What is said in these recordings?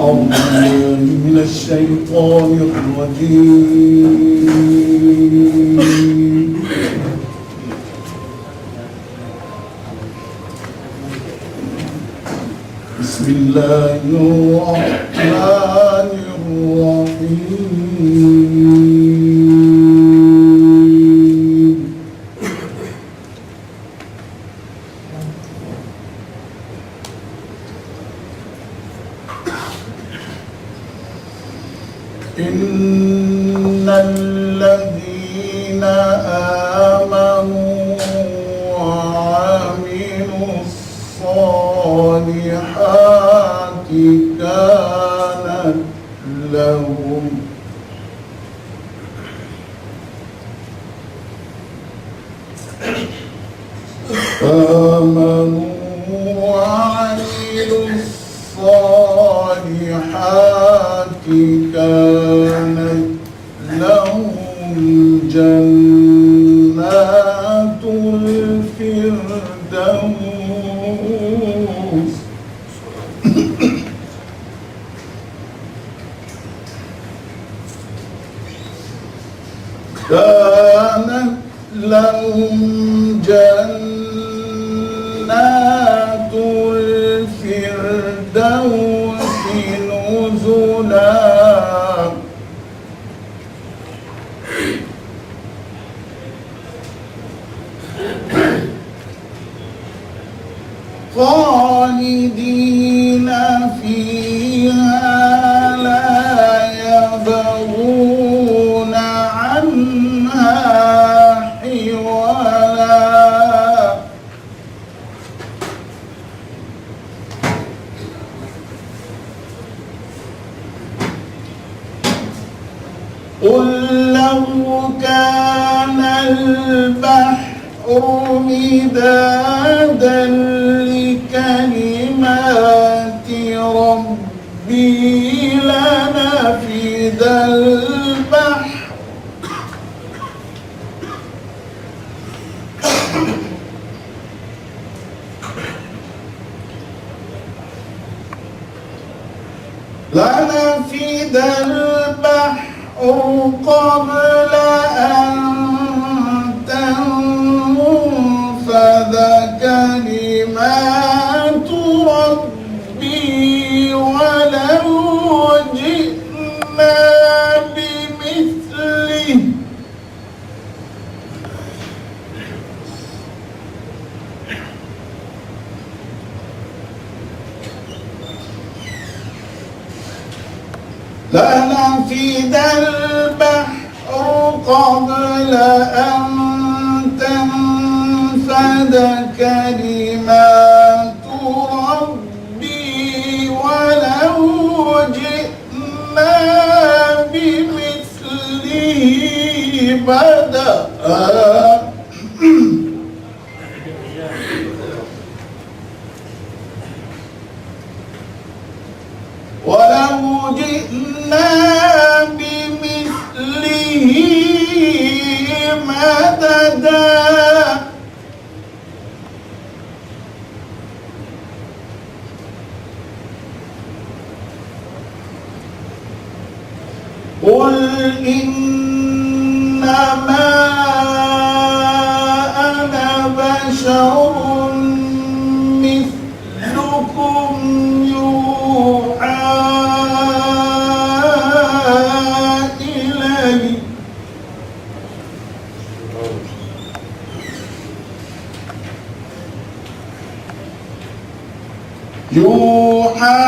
من الشيطان الرجيم بسم الله الرحمن الرحيم إن الذين آمنوا وعملوا الصالحات كانت لهم كانت لهم جنات الفردوس كانت لهم جنات الفردوس نزلا خالدين فيها لا يبغون عنها حولا قل لو كان البحر مدادا لكلمات ربي لنفد البحر قبل أن تنفذ كلمات ربي ولو جئنا بمثله لنفد البحر قبل أن تنفد كلمات ربي ولو جئنا بمثله بدأ ولو جئنا بمثله مددا قل إنما أنا بشر مثلكم يوحى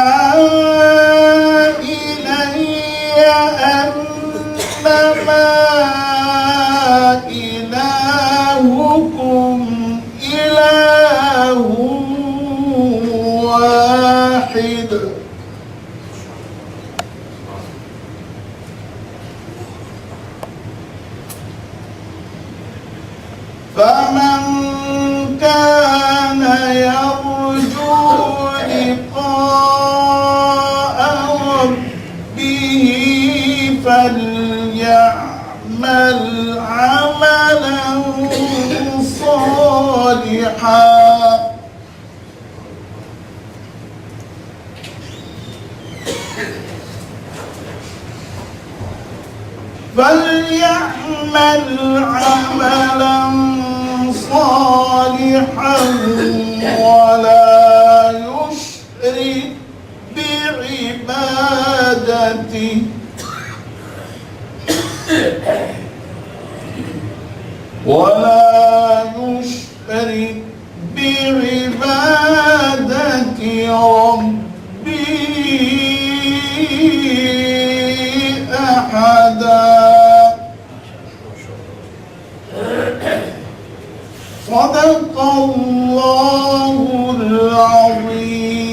إلي أنما إلهكم إله واحد فمن كان يرجو لقاء ربه فليعمل عملا صالحا صالحا ولا يشرك بعبادته ربه أحدا صدق الله العظيم.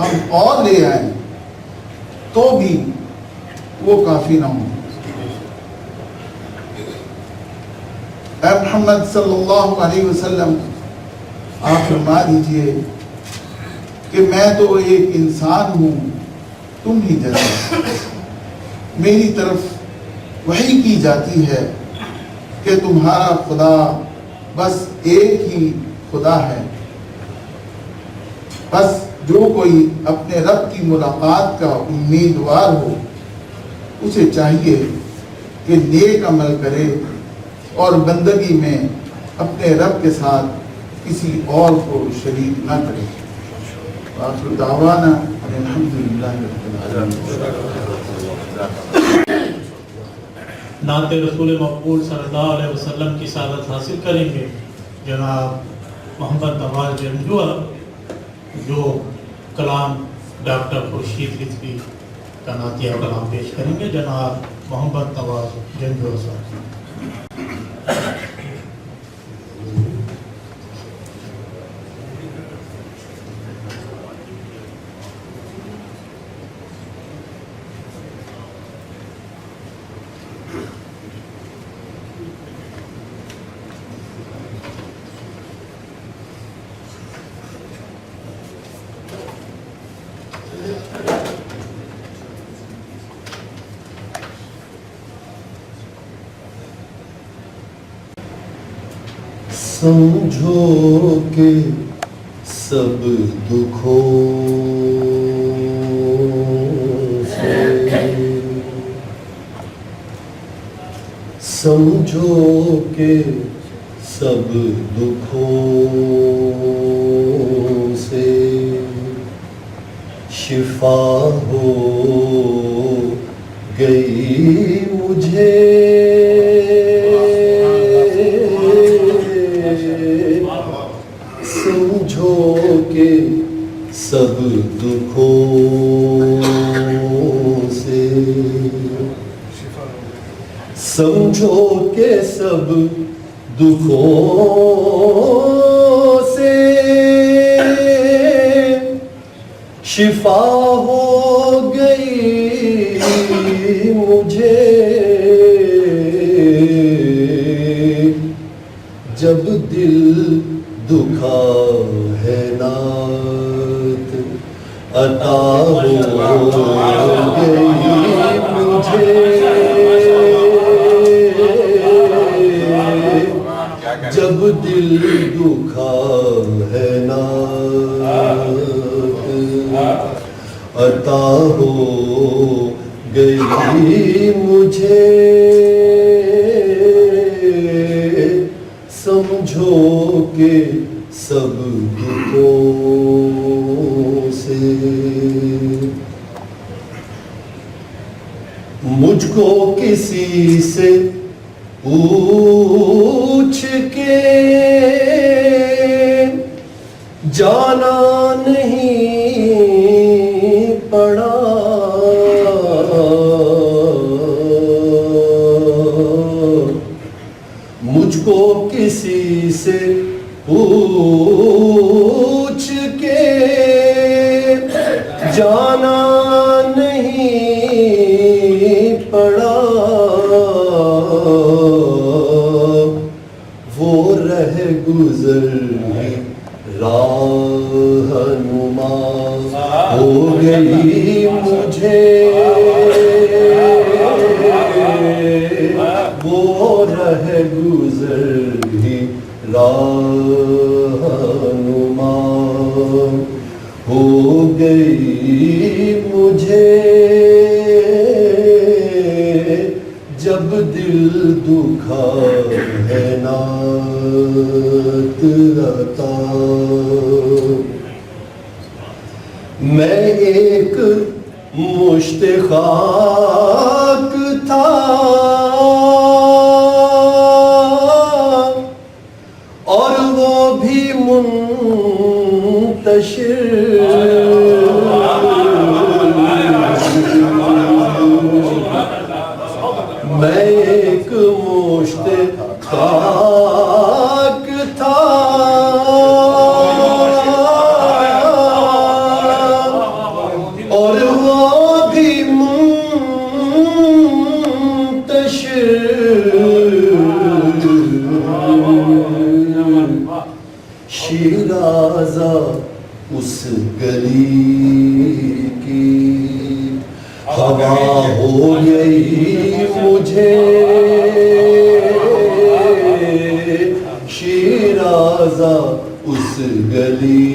ہم اور لے آئیں تو بھی وہ کافی نہ ہوں۔ اے محمد صلی اللہ علیہ وسلم، آپ فرما دیجئے کہ میں تو ایک انسان ہوں، تم ہی جیسا۔ میری طرف وحی کی جاتی ہے کہ تمہارا خدا بس ایک ہی خدا ہے۔ بس جو کوئی اپنے رب کی ملاقات کا امیدوار ہو، اسے چاہیے کہ نیک عمل کرے اور بندگی میں اپنے رب کے ساتھ کسی اور کو شریک نہ کرے۔ آخر دعوانا الحمدللہ رب العالمین۔ نعت رسول مقبول صلی اللہ علیہ وسلم کی سعادت حاصل کریں گے جناب محمد نواز جنجوع، جو کلام ڈاکٹر خورشید رضوی کا نعتیہ کلام پیش کریں گے۔ جناب محمد نواز جنجوع صاحب۔ سمجھو کہ سب دکھوں سے، سمجھو کہ سب دکھوں سے شفا ہو گئی مجھے، سمجھو کہ سب دکھوں سے، سمجھو کہ سب دکھوں سے شفا ہو گئی مجھے، جب دل دکھا ہے نعت عطا ہو گئی مجھے، جب دل دکھا ہے نعت عطا ہو گئی مجھے، سمجھو کہ سب دکھوں سے، مجھ کو کسی سے پوچھ کے جانا نہیں پڑا، مجھ کو کسی سے پوچھ کے جانا نہیں پڑا، وہ رہ گزر رہنما ہو گئی مجھے، وہ رہ گزر رہنما ہو گئی مجھے، جب دل دکھا ہے نعت عطا، میں ایک مشت خاک تھا اور وہ بھی منتشر، میں ایک مشت خاک تھا گئی مجھے شیرازہ اس گلی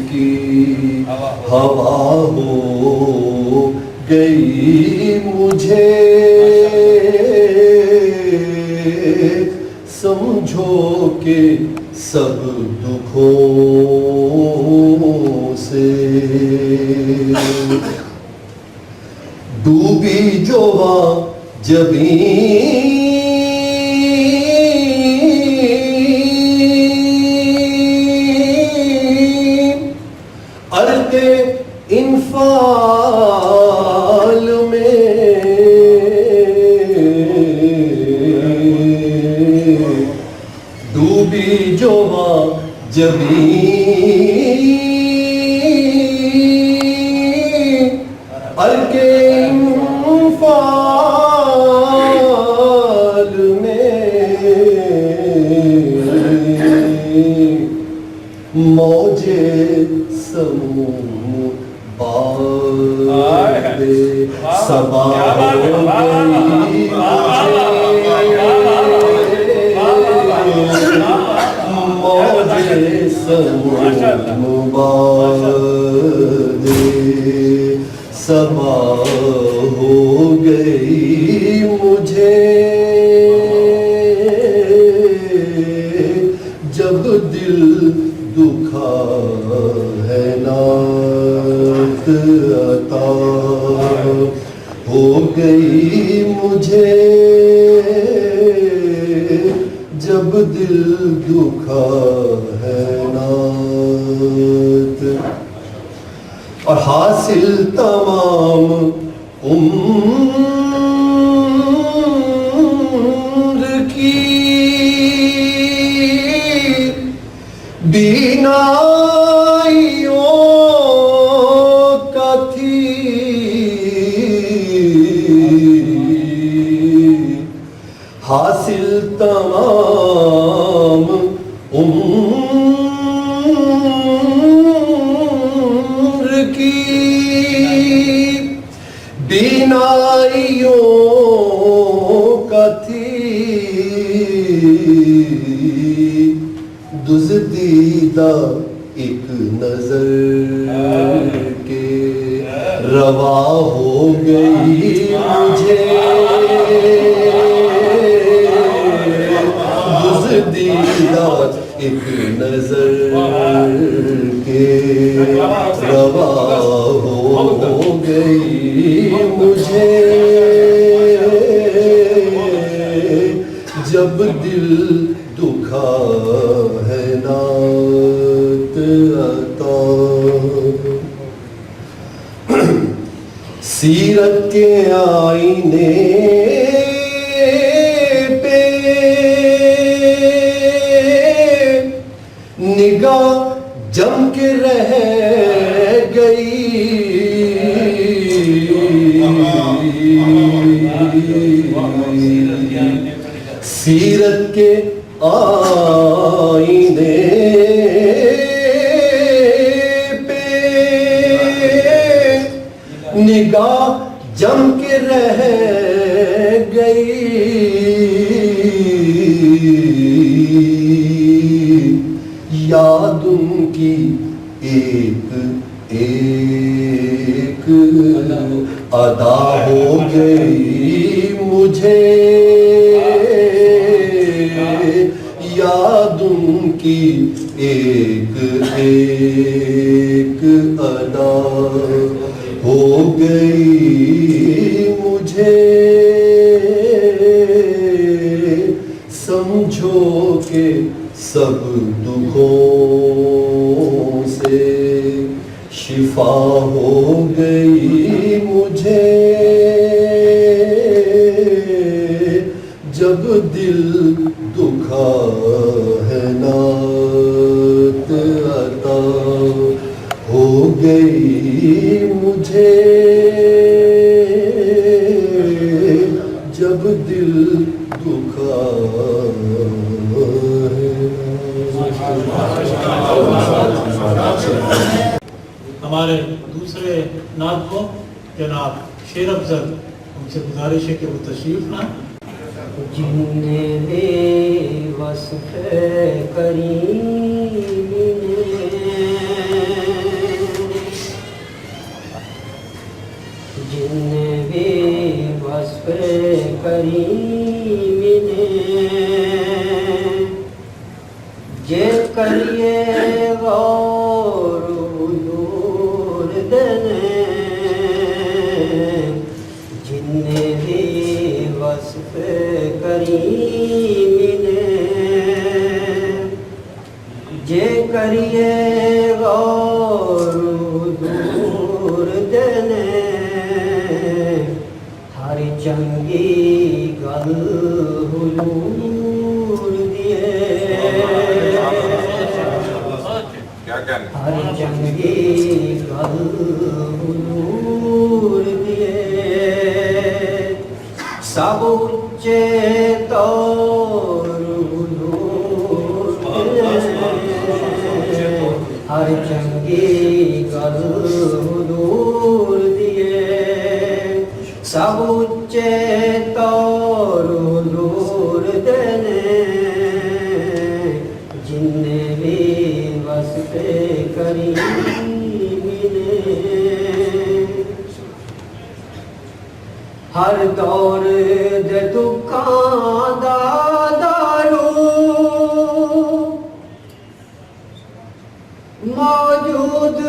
کی ہوا ہو گئی مجھے سمجھو کہ سب دکھوں سے ڈوبی جو وہاں جبیں ارد انفعال میں ڈوبی جو وہاں جبیں ارد انفعال میں موجے سموں باد صبا ہو گئی موجے سموں باد صبا ہو گئی مجھے جب دل دکھا ہے نعت عطا ہو گئی مجھے جب دل دکھا ہے نعت اور حاصل تمام عمر کی بینائیوں کا تھی حاصل تمام عمر کی بینائیوں کا تھی دزدیدہ ایک نظر کے روا ہو گئی مجھے دزدیدہ ایک نظر کے روا ہو گئی مجھے جب دل دکھا ہے نعت عطا سیرت کے آئینے پہ نگاہ جم کے رہ گئی سیرت کے آئینے پہ نگاہ جم کے رہ گئی یاد ان کی ایک ایک ادا ہو گئی مجھے یاد ان کی ایک ایک ادا ہو گئی مجھے سمجھو کہ سب دکھوں سے شفا ہو گئی مجھے جب دل دکھا ہے نعت عطا ہو گئی مجھے جب دل دکھا ہمارے دوسرے نعت کو جناب شیر افضل ان سے گزارش ہے کہ وہ تشریف لائیں. جن بے وصف کریم جن بے وصف کریم جے کریے غور حضور دنے جن بھی وصف کریم جے کریے غور حضور دنے ہر چنگی گل حضور دیے ہر چنگی گل حضور دیے سب اچے طور حضور دیے ہر چنگی گل حضور دیے سب اچے طور حضور دینے جن بھی وصف کریم ہر دور دے دکھاں دا دارو موجود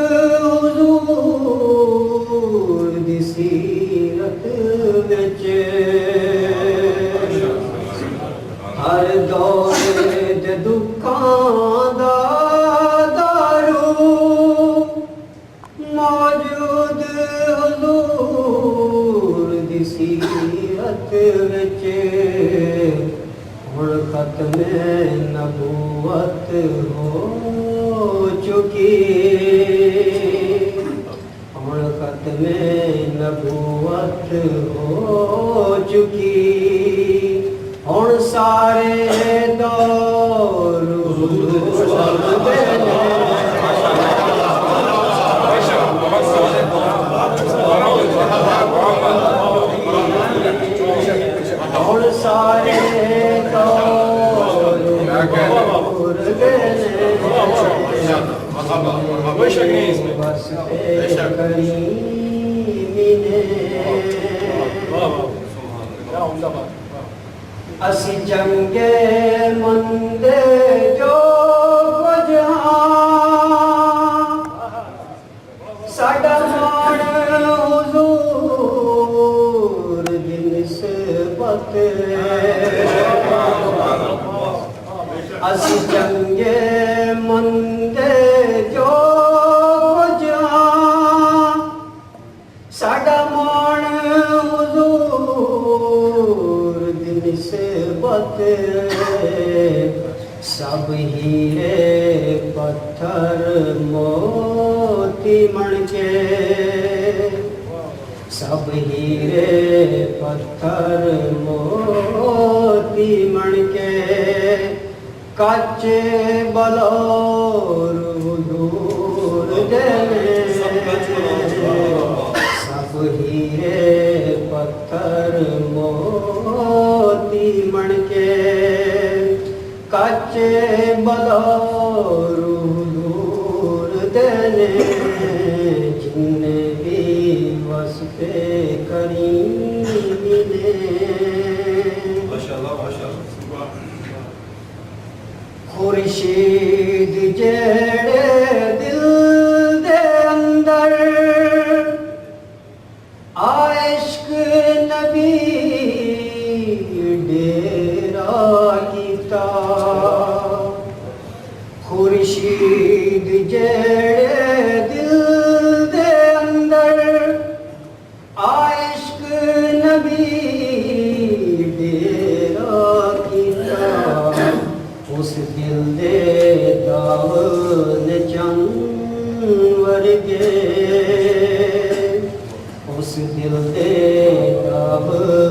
حضور دی سیرت وچ ہر دور دے دکھاں دا دارو موجود حضور دی سیرت وچ ہن ختم نبوت ہو چکی ہن ختم نبوت ہو چکی ہن سارے دور حضور دینے ہن سارے دور حضور دینے وصف کریم اسی جنگے مندے جو جہاں ساڈا مان حضور دی نسبت اسی جنگے مندے جو جہاں ساڈا مان حضور دی نسبت سب ہیرے پتھر موتی من کے سب ہیرے پتھر موتی من کے کچ بلور حضور دینے سب ہیرے پتھر موتی من کے کچ بلور حضور دینے جن بھی وصف کریم خورشید جڑے دل دے اندر عشق نبی ڈیرا کیتا خورشید جڑے دل دے اندر عشق نبی ڈیرا کیتا اس دل دے داون چند ورگے اس دل دے داون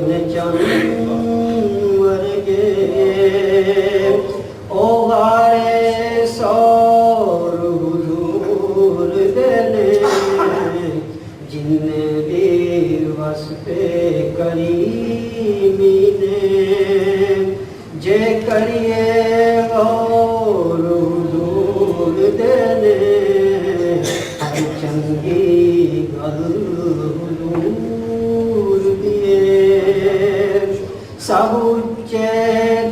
نے چنور گے او غارے سور حضور دینے جن بھی وصف کریمی نے جے کریے غور حضور دینے ہر چنگی گل حضور دیے سب اچے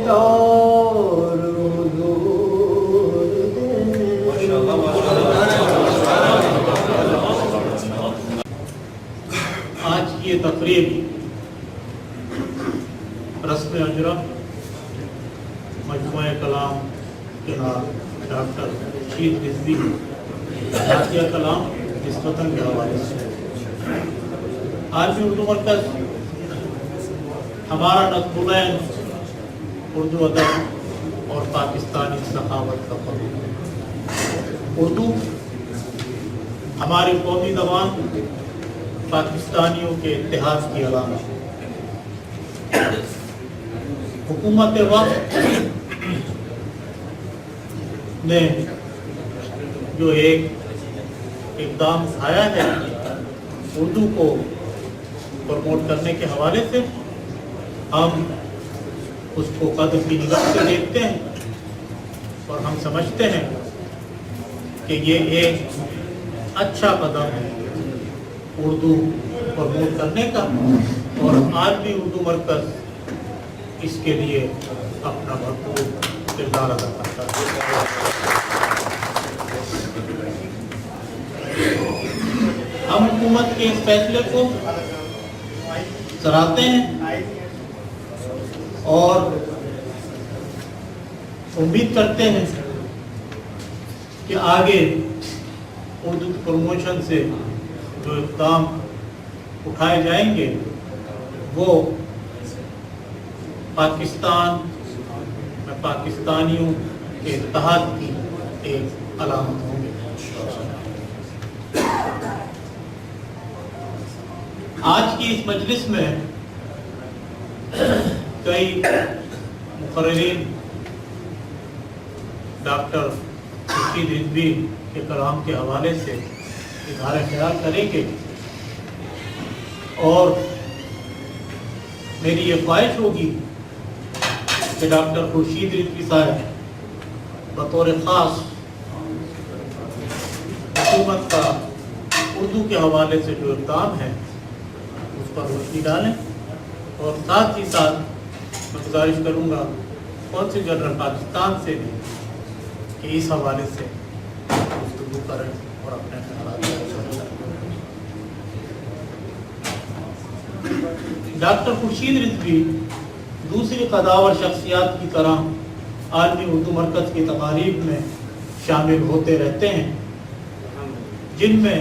دور حضور دینے آج کی یہ تقریب رسم اجرا مجموعہ کلام جناب ڈاکٹر رشید رضوی عطیہ کلام نسبتاً کے حوالے سے عالمی اردو مرکز ہمارا نقب العین اردو ادب اور پاکستانی ثقافت کا فروغ. اردو ہماری قومی زبان پاکستانیوں کے اتحاد کی علامت. حکومت وقت نے جو ایک اقدام اٹھایا ہے اردو کو پروموٹ کرنے کے حوالے سے، ہم اس کو قدر کی نگاہ سے دیکھتے ہیں اور ہم سمجھتے ہیں کہ یہ ایک اچھا قدم ہے اردو پروموٹ کرنے کا، اور عالمی اردو مرکز اس کے لیے اپنا بھرپور کردار ادا کرتا ہے. ہم حکومت کے اس فیصلے کو سراہتے ہیں اور امید کرتے ہیں کہ آگے اردو کی پروموشن سے جو اقدام اٹھائے جائیں گے وہ پاکستان میں پاکستانیوں کے اتحاد کی ایک علامت ہوں گے. آج کی اس مجلس میں کئی مقررین ڈاکٹر رشید رضوی کے کلام کے حوالے سے اظہار خیال کریں گے، اور میری یہ خواہش ہوگی کہ ڈاکٹر خورشید رضوی صاحب بطور خاص حکومت کا اردو کے حوالے سے جو اقدام ہے اس پر روشنی ڈالیں، اور ساتھ ہی ساتھ میں گزارش کروں گا قونصل جنرل پاکستان سے بھی کہ اس حوالے سے گفتگو کریں اور اپنے خیالات کا اظہار کریں. ڈاکٹر خورشید رضوی دوسری قداور شخصیات کی طرح عالمی اردو مرکز کی تقاریب میں شامل ہوتے رہتے ہیں، جن میں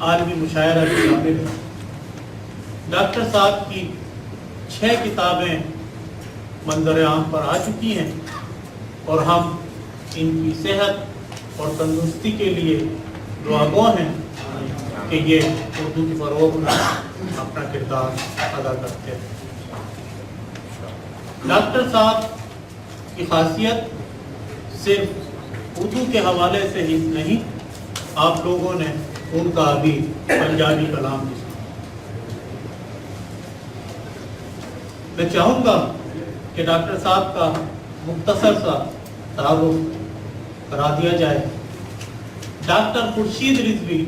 عالمی مشاعرہ بھی شامل ہے. ڈاکٹر صاحب کی 6 کتابیں منظر عام پر آ چکی ہیں، اور ہم ان کی صحت اور تندرستی کے لیے دعاگو ہیں کہ یہ اردو کی فروغ میں اپنا کردار ادا کرتے ہیں. ڈاکٹر صاحب کی خاصیت صرف اردو کے حوالے سے ہی نہیں، آپ لوگوں نے ان کا ابھی پنجابی کلام بھی سنا. میں چاہوں گا کہ ڈاکٹر صاحب کا مختصر سا تعارف کرا دیا جائے. ڈاکٹر خورشید رضوی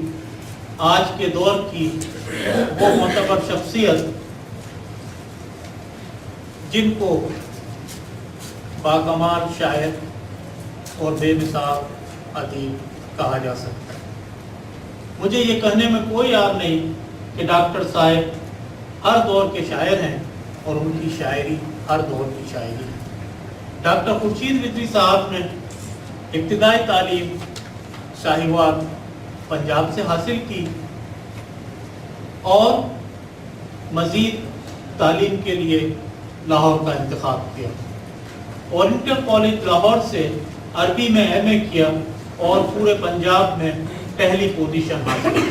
آج کے دور کی وہ معتبر شخصیت جن کو باکمال شاعر اور بے مثال ادیب کہا جا سکتا ہے. مجھے یہ کہنے میں کوئی عیب نہیں کہ ڈاکٹر صاحب ہر دور کے شاعر ہیں اور ان کی شاعری ہر دور کی شاعری ہے. ڈاکٹر خورشید رضوی صاحب نے ابتدائی تعلیم شاہیوال پنجاب سے حاصل کی، اور مزید تعلیم کے لیے لاہور کا انتخاب کیا. اورینٹل کالج لاہور سے عربی میں ایم اے کیا اور پورے پنجاب میں پہلی پوزیشن حاصل کی.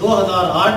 2008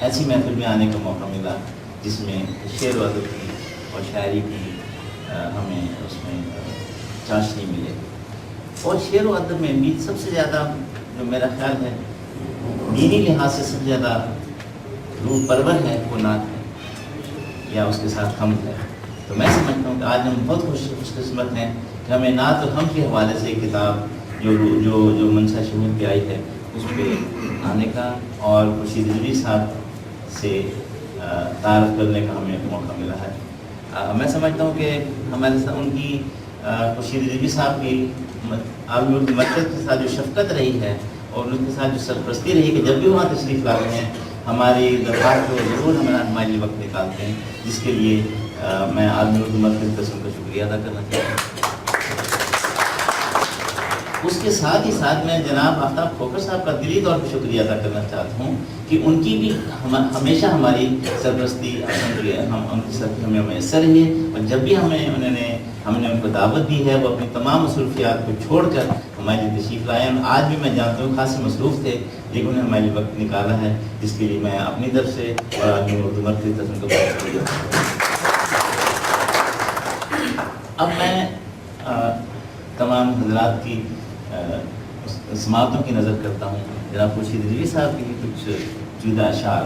ایسی محفل میں آنے کا موقع ملا جس میں شعر و ادب کی اور شاعری کی ہمیں اس میں چاشنی ملے. اور شعر و ادب میں بھی سب سے زیادہ جو میرا خیال ہے دینی لحاظ سے سب سے زیادہ روح پرور ہے وہ نعت ہے یا اس کے ساتھ حمد ہے. تو میں سمجھتا ہوں کہ آج ہم بہت خوش قسمت ہیں کہ ہمیں نعت اور حمد کے حوالے سے کتاب جو منشا شہود پہ آئی ہے اس پہ آنے کا اور خورشید رضوی صاحب سے تعارف کرنے کا ہمیں موقع ملا ہے. میں سمجھتا ہوں کہ ہمارے ساتھ ان کی خورشید رضوی صاحب کی عالمی اردو مرکز کے ساتھ جو شفقت رہی ہے اور ان کے ساتھ جو سرپرستی رہی کہ جب بھی وہاں تشریف لاتے ہیں ہماری دربار کو ضرور ہمارے لیے وقت نکالتے ہیں، جس کے لیے میں عالمی اردو مرکز قسم کا شکریہ ادا کرنا چاہتا ہوں. اس کے ساتھ ہی ساتھ میں جناب آفتاب کھوکھر صاحب کا دلی طور پر شکریہ ادا کرنا چاہتا ہوں کہ ان کی بھی ہمیشہ ہماری سرپرستی ہمیں میسر رہی ہے، اور جب بھی ہم نے ان کو دعوت دی ہے وہ اپنی تمام مصروفیات کو چھوڑ کر ہمارے لیے تشریف لائے ہیں. آج بھی میں جانتا ہوں خاصے مصروف تھے لیکن انہیں ہمارے لیے وقت نکالا ہے، جس کے لیے میں اپنی طرف سے اور عالمی اردو مرکز کو بہت شکریہ. اب میں تمام حضرات کی سماعتوں کی نظر کرتا ہوں. جناب خورشید رضوی صاحب کی کچھ جودہ اشعار،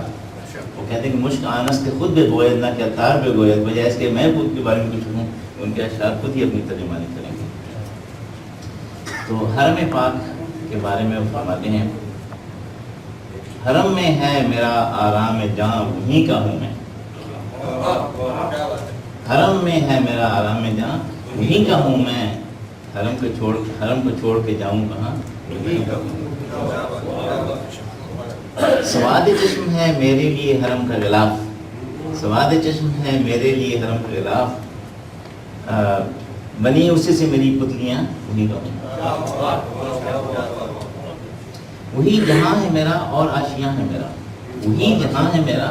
وہ کہتے ہیں کہ مشک آنس کے خود بے گوید نہ کہ تار بے گوید، بجائے اس کے میں خود کے بارے میں کچھ ہوں ان کے اشعار خود ہی اپنی ترجمانی کریں گے. تو حرم پاک کے بارے میں وہ فرماتے ہیں، حرم میں ہے میرا آرام جاں وہیں کا ہوں میں، حرم میں ہے میرا آرام جاں وہیں کا ہوں میں، حرم کو چھوڑ کے جاؤں کہاں. سواد چشم ہے میرے لیے حرم کا غلاف، سواد چشم ہے میرے لیے حرم کا غلاف، بنی اسی سے میری پتلیاں وہی کا ہوں. وہی جہاں ہے میرا اور آشیاں ہے میرا، وہی جہاں ہے میرا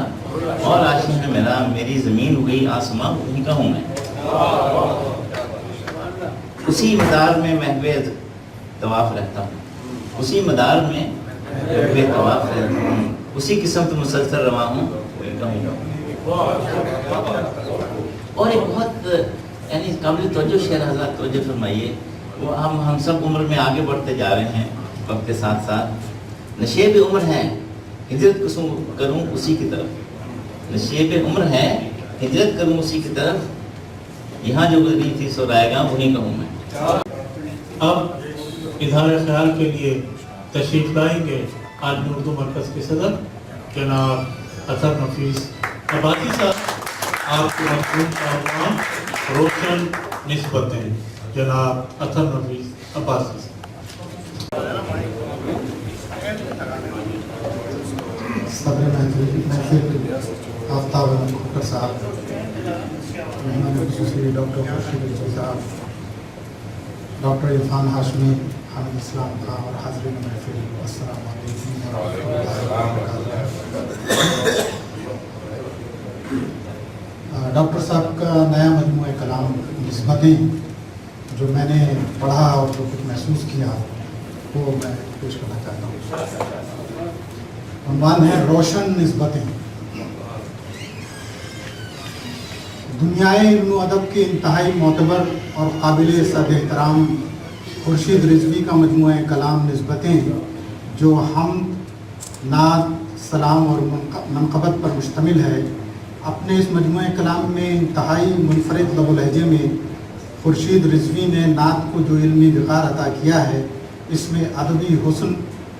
اور آشیاں ہے میرا، میری زمین وہی آسماں وہی کا ہوں میں. اسی مدار میں محو طواف رہتا ہوں، اسی مدار میں محو طواف رہتا ہوں، اسی قسم تو مسلسل رواں ہوں. اور ایک بہت یعنی قابل توجہ شعر حضرات توجہ فرمائیے، وہ ہم سب عمر میں آگے بڑھتے جا رہے ہیں وقت کے ساتھ ساتھ. نشیب عمر ہے ہجرت کروں اسی کی طرف، نشیب عمر ہے ہجرت کروں اسی کی طرف، یہاں جو گزری تھی سو رائے گا وہیں کہوں میں. اب اظہار خیال کے لیے تشریف لائیں گے عالمی اردو مرکز کے صدر جناب اطہر نفیس عباسی صاحب. آپ کے مرحوم کا نام روشن نسبتیں، جناب اطہر نفیس عباسی صاحب. صدر محفل آفتاب کھوکھر صاحب، مہمان خصوصی ڈاکٹر خورشید رضوی صاحب، ڈاکٹر عرفان ہاشمی، حامد اسلام خان اور حاضرین محفل، السلام علیکم ورحمۃ اللہ وبرکاتہ. ڈاکٹر صاحب کا نیا مجموعہ کلام نسبتیں جو میں نے پڑھا اور جو کچھ محسوس کیا وہ میں پیش کرنا چاہتا ہوں. عنوان ہے روشن نسبتیں. دنیائے علم و ادب کے انتہائی معتبر اور قابل صد احترام خورشید رضوی کا مجموعہ کلام نسبتیں، جو حمد، نعت، سلام اور منقبت پر مشتمل ہے، اپنے اس مجموعہ کلام میں انتہائی منفرد لب و لہجے میں خورشید رضوی نے نعت کو جو علمی وقار عطا کیا ہے، اس میں ادبی حسن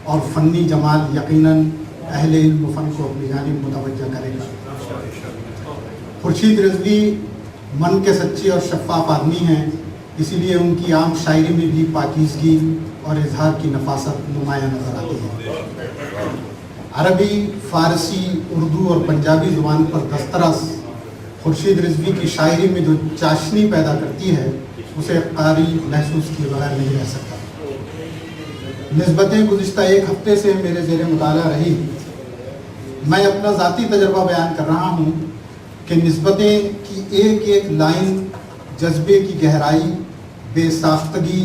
اور فنی جمال یقیناً اہل علم و فن کو اپنی جانب متوجہ کرے گا. خورشید رضوی من کے سچے اور شفاف آدمی ہیں، اسی لیے ان کی عام شاعری میں بھی پاکیزگی اور اظہار کی نفاست نمایاں نظر آتی ہے. عربی، فارسی، اردو اور پنجابی زبان پر دسترس خورشید رضوی کی شاعری میں جو چاشنی پیدا کرتی ہے اسے قاری محسوس کیے بغیر نہیں رہ سکتا. نسبتیں گزشتہ ایک ہفتے سے میرے زیر مطالعہ رہی. میں اپنا ذاتی تجربہ بیان کر رہا ہوں کہ نسبتیں کی ایک ایک لائن جذبے کی گہرائی، بے ساختگی،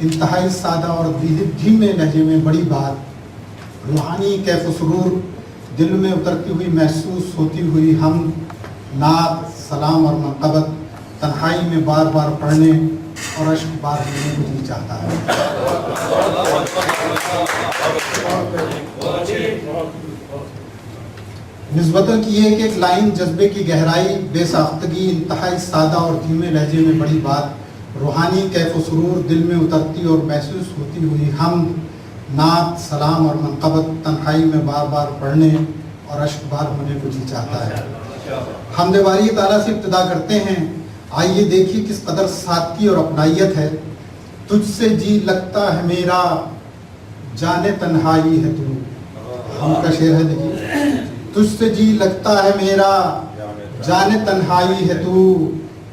انتہائی سادہ اور دھیمے لہجے میں بڑی بات، روحانی کیف و سرور، دل میں اترتی ہوئی محسوس ہوتی ہوئی ہم نعت سلام اور منقبت تنہائی میں بار بار پڑھنے اور اشک بار ہونے کو جی چاہتا ہے۔ نسبتاً کی ایک لائن جذبے کی گہرائی، بے ساختگی، انتہائی سادہ اور دھیمے لہجے میں بڑی بات، روحانی کیف و سرور، دل میں اترتی اور محسوس ہوتی ہوئی ہم نعت سلام اور منقبت تنہائی میں بار بار پڑھنے اور اشک بار ہونے کو جی چاہتا ہے۔ حمد باری تعالیٰ سے ابتدا کرتے ہیں، آئیے دیکھیے کس قدر سادگی اور اپنائیت ہے۔ تجھ سے جی لگتا ہے میرا، جانے تنہائی ہے تو، ہم کا شعر ہے دیکھیے، تجھ سے جی لگتا ہے میرا، جانے تنہائی ہے تو،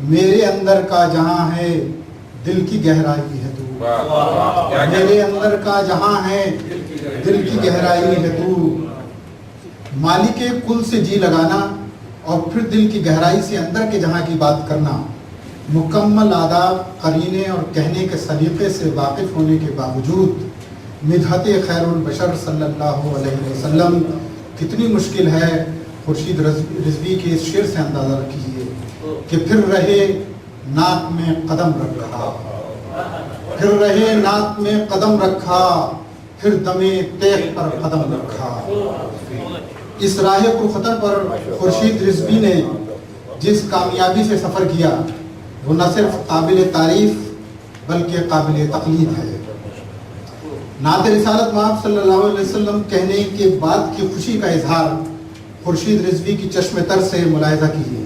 میرے اندر کا جہاں ہے دل کی گہرائی ہے تو، میرے اندر کا جہاں ہے دل کی گہرائی ہے تو۔ مالک کل سے جی لگانا اور پھر دل کی گہرائی سے اندر کے جہاں کی بات کرنا، مکمل آداب، قرینے اور کہنے کے سلیقے سے واقف ہونے کے باوجود مدحت خیر البشر صلی اللہ علیہ وسلم کتنی مشکل ہے۔ خورشید رضوی کے اس شعر سے اندازہ کیجیے کہ پھر رہے ناک میں قدم رکھا، پھر رہے ناک میں قدم رکھا، پھر دمے تیغ پر قدم رکھا۔ اس راہ پرخطر پر خورشید رضوی نے جس کامیابی سے سفر کیا وہ نہ صرف قابل تعریف بلکہ قابل تقلید ہے۔ نعت رسالت مآب صلی اللہ علیہ وسلم کہنے کے بعد کی خوشی کا اظہار خورشید رضوی کی چشم تر سے ملاحظہ کیجیے۔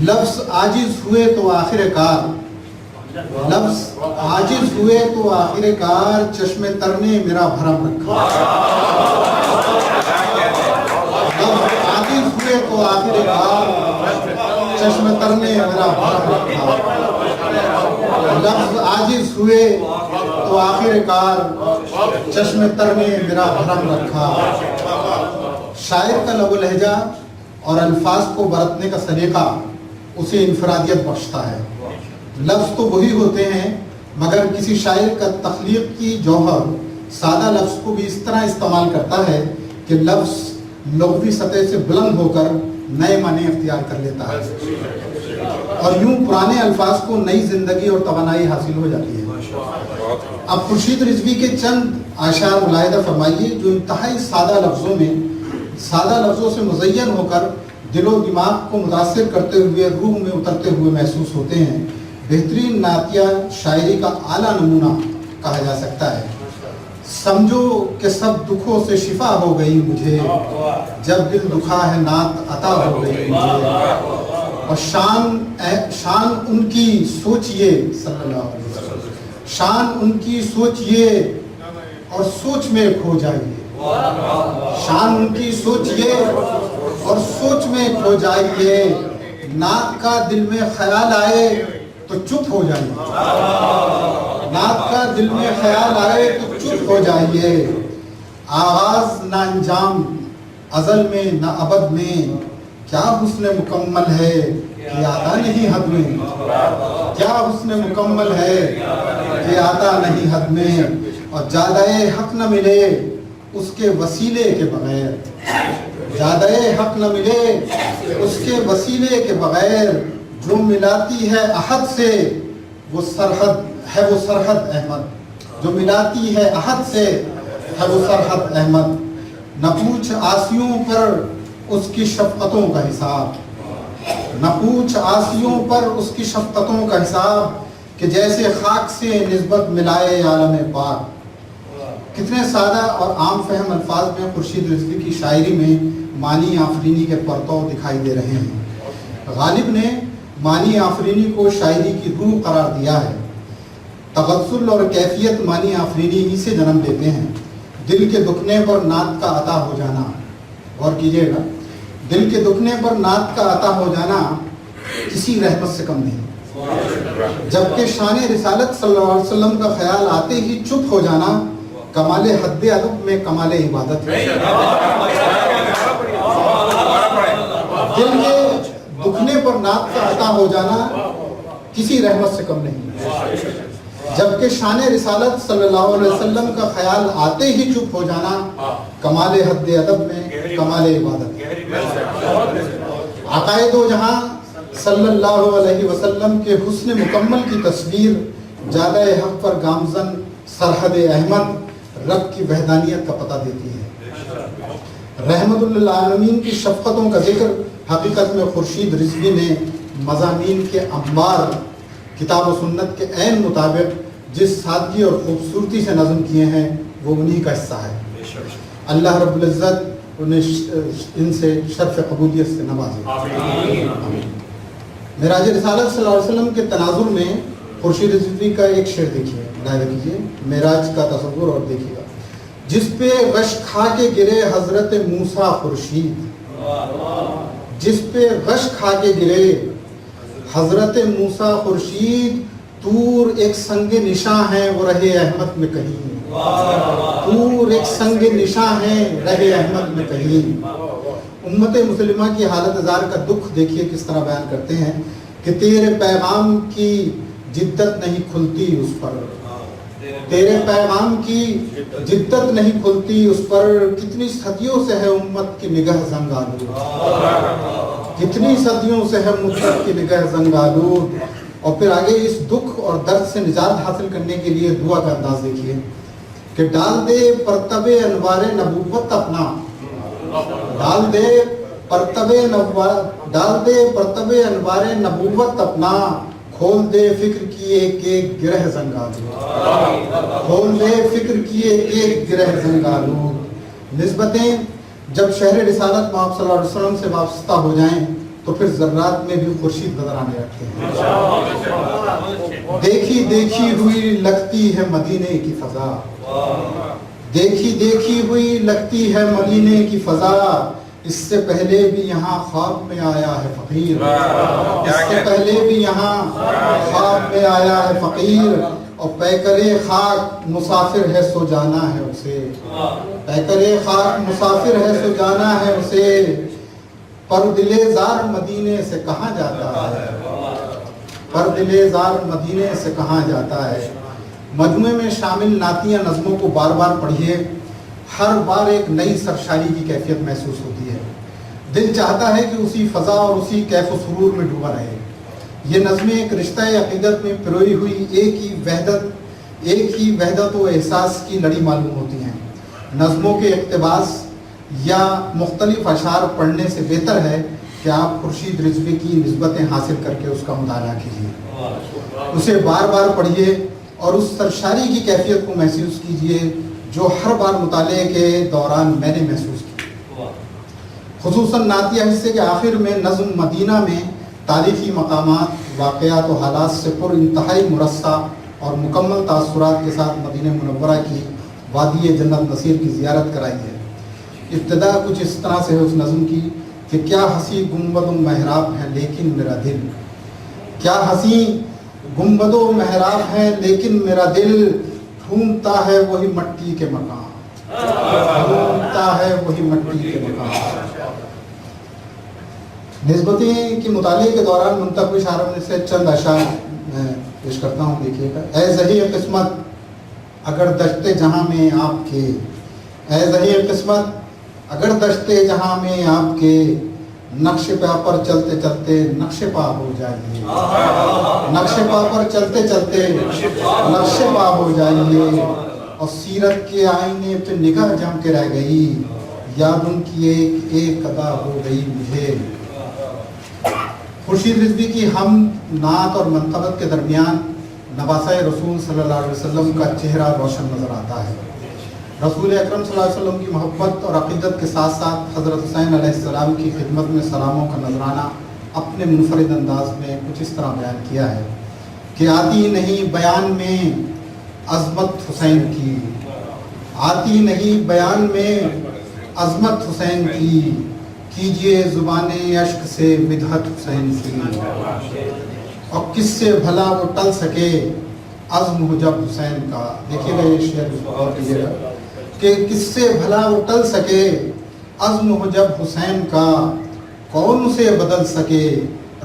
لفظ عاجز ہوئے تو آخر کار، لفظ عاجز ہوئے تو آخر کار، چشم تر نے میرا بھرم رکھا۔ لفظ عاجز ہوئے تو آخر کار، چشم تر نے میرا بھرم رکھا۔ لفظ عاجز ہوئے تو آخر کار، چشم تر نے میرا بھرم رکھا۔ شاعر کا لب و لہجہ اور الفاظ کو برتنے کا سلیقہ اسے انفرادیت بخشتا ہے۔ لفظ تو وہی ہوتے ہیں مگر کسی شاعر کا تخلیق کی جوہر سادہ لفظ کو بھی اس طرح استعمال کرتا ہے کہ لفظ لغوی سطح سے بلند ہو کر نئے معنی اختیار کر لیتا ہے اور یوں پرانے الفاظ کو نئی زندگی اور توانائی حاصل ہو جاتی ہے۔ اب خورشید رضوی کے چند اشعار ملاحظہ فرمائیے جو انتہائی سادہ لفظوں میں، سادہ لفظوں سے مزین ہو کر دل و دماغ کو متاثر کرتے ہوئے روح میں اترتے ہوئے محسوس ہوتے ہیں۔ بہترین نعتیہ شاعری کا اعلیٰ نمونہ کہا جا سکتا ہے۔ سمجھو کہ سب دکھوں سے شفا ہو گئی مجھے، جب دل دکھا ہے نعت عطا ہو گئی مجھے، اور شان ان کی سوچئے صلی اللہ علیہ وسلم، شان ان کی سوچئے اور سوچ میں کھو جائیے، شان ان کی سوچئے اور سوچ میں کھو جائیے، نعت کا دل میں خیال آئے تو چپ ہو جائیے، نعت کا دل میں خیال آئے تو چپ ہو جائیے، آغاز نہ انجام ازل میں نہ ابد میں، کیا حسن مکمل ہے کہ آتا نہیں حد میں، کیا حسن مکمل ہے کہ آتا نہیں حد میں، اور زیادہ حق نہ ملے اس کے وسیلے کے بغیر، زیادہ حق نہ ملے اس کے وسیلے کے بغیر، جو ملاتی ہے احد سے وہ سرحد ہے، وہ سرحد احمد، جو ملاتی ہے احد سے ہے وہ سرحد احمد، نہ پوچھ آسیوں پر اس کی شفقتوں کا حساب، نہ پوچھ آسیوں پر اس کی شفقتوں کا حساب، کہ جیسے خاک سے نسبت ملائے عالم پاک۔ کتنے سادہ اور عام فہم الفاظ میں خورشید رضوی کی شاعری میں معنی آفرینی کے پرتو دکھائی دے رہے ہیں۔ غالب نے معنی آفرینی کو شاعری کی روح قرار دیا ہے۔ تغزل اور کیفیت معنی آفرینی ہی سے جنم دیتے ہیں۔ دل کے دکھنے پر نعت کا عطا ہو جانا، غور کیجیے گا، دل کے دکھنے پر نعت کا عطا ہو جانا کسی رحمت سے کم نہیں، جبکہ شان رسالت صلی اللہ علیہ وسلم کا خیال آتے ہی چپ ہو جانا کمال حد ادب میں کمال عبادت ہے۔ دل کے دکھنے پر نعت کا عطا ہو جانا کسی رحمت سے کم نہیں، جبکہ شان رسالت صلی اللہ علیہ وسلم کا خیال آتے ہی چپ ہو جانا کمال حد ادب میں کمال عبادت ہے۔ عقائد و جہاں صلی اللہ علیہ وسلم کے حسن مکمل کی تصویر جالہ حق پر گامزن سرحد احمد رب کی وحدانیت کا پتہ دیتی ہے۔ رحمت للعالمین کی شفقتوں کا ذکر حقیقت میں خورشید رضوی نے مضامین کے انبار کتاب و سنت کے عین مطابق جس سادگی اور خوبصورتی سے نظم کیے ہیں وہ انہی کا حصہ ہے۔ اللہ رب العزت انہیں ان سے شرف قبولیت سے نوازے۔ معراج رسالت صلی اللہ علیہ وسلم کے تناظر میں خورشید رضوی کا ایک شعر دیکھیے، ملاحظہ کیجیے، معراج کا تصور اور دیکھیے گا۔ جس پہ غش کھا کے گرے حضرت موسیٰ خورشید، جس پہ غش کھا کے گرے حضرت موسیٰ خورشید، طور ایک سنگ نشاں ہے وہ رہے احمد میں کہیں، طور ایک سنگ نشاں ہے رہے احمد میں کہیں۔ امت مسلمہ کی حالت زار کا دکھ دیکھیے کس طرح بیان کرتے ہیں کہ تیرے پیغام کی جدت نہیں کھلتی اس پر، تیرے پیغام کی جدت نہیں کھلتی اس پر، کتنی صدیوں سے ہے امت کی نگاہ زنگ آلود، کتنی صدیوں سے ہے امت کی نگاہ زنگ آلود۔ اور پھر آگے اس دکھ اور درد سے نجات حاصل کرنے کے لیے دعا کا انداز دیکھیے کہ ڈال دے پرتب انوار نبوت اپنا، ڈال دے پرتب انوار نبوت اپنا، کھول دے فکر کی ایک ایک گرہ زنگالود، کھول دے فکر کی ایک ایک گرہ زنگالود۔ نسبتیں جب شہر رسالت محمد صلی اللہ علیہ وسلم سے وابستہ ہو جائیں تو پھر ذرات میں بھی خورشید نظر آنے لگتے ہیں۔ دیکھی دیکھی ہوئی لگتی ہے مدینے کی فضا، دیکھی دیکھی ہوئی لگتی ہے مدینے کی فضا، اس سے پہلے بھی یہاں خواب میں آیا ہے فقیر، اس سے پہلے بھی یہاں خواب میں آیا ہے فقیر، اور پیکرے خاک مسافر ہے سو جانا ہے اسے، پیکرے خاک مسافر ہے سو جانا ہے اسے، پر دل زار مدینے سے کہاں جاتا ہے، پر دل زار مدینے سے کہاں جاتا ہے۔ مجموعے میں شامل نعتیہ نظموں کو بار بار پڑھیے، ہر بار ایک نئی سرشاری کی کیفیت محسوس ہوتی ہے، دل چاہتا ہے کہ اسی فضا اور اسی کیف و سرور میں ڈوبا رہے۔ یہ نظمیں ایک رشتہ عقیدت میں پروئی ہوئی ایک ہی وحدت و احساس کی لڑی معلوم ہوتی ہیں۔ نظموں کے اقتباس یا مختلف اشعار پڑھنے سے بہتر ہے کہ آپ خورشید رضوی کی نسبتیں حاصل کر کے اس کا مطالعہ کیجیے، اسے بار بار پڑھیے اور اس سرشاری کی کیفیت کو محسوس کیجیے جو ہر بار مطالعے کے دوران میں نے محسوس کی۔ خصوصاً نعتیہ حصے کے آخر میں نظم مدینہ میں تاریخی مقامات، واقعات و حالات سے پر انتہائی مرصع اور مکمل تاثرات کے ساتھ مدینہ منورہ کی وادی جنت نصیر کی زیارت کرائی ہے۔ ابتدا کچھ اس طرح سے ہے اس نظم کی کہ کیا حسین گنبد و محراب ہے لیکن میرا دل، کیا حسین گنبد و محراب ہے لیکن میرا دل ڈھونڈتا ہے وہی مٹی کے مکان، ڈھونڈتا ہے وہی مٹی کے مکان۔ نسبتیں کے مطالعے کے دوران منتخب اشعار میں سے چند اشعار میں پیش کرتا ہوں، دیکھیے گا۔ اے زہی قسمت اگر دشت جہاں میں آپ کے، اے زہی قسمت اگر دشت جہاں میں آپ کے، نقش پا پر چلتے چلتے نقش پا ہو جائیے، نقش پا پر چلتے چلتے نقش پا ہو جائیے، اور سیرت کے آئینے پہ نگاہ جم کے رہ گئی، یاد ان کی ایک ایک ادا ہو گئی مجھے۔ خورشید رضوی کی ہم نعت اور منقبت کے درمیان نواسۂ رسول صلی اللہ علیہ وسلم کا چہرہ روشن نظر آتا ہے۔ رسول اکرم صلی اللہ علیہ وسلم کی محبت اور عقیدت کے ساتھ ساتھ حضرت حسین علیہ السلام کی خدمت میں سلاموں کا نذرانہ اپنے منفرد انداز میں کچھ اس طرح بیان کیا ہے کہ آتی نہیں بیان میں عظمت حسین کی، آتی نہیں بیان میں عظمت حسین کی، کیجئے زبان اشک سے مدحت حسین کی، اور کس سے بھلا وہ ٹل سکے عزم ہو جب حسین کا۔ دیکھیے گا یہ شعر غور کیجیے گا کہ کس سے بھلا وہ ٹل سکے عزم ہو جب حسین کا، کون اسے بدل سکے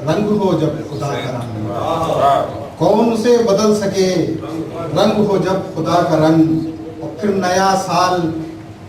رنگ ہو جب خدا کا رنگ، کون اسے بدل سکے رنگ ہو جب خدا کا رنگ۔ اور پھر نیا سال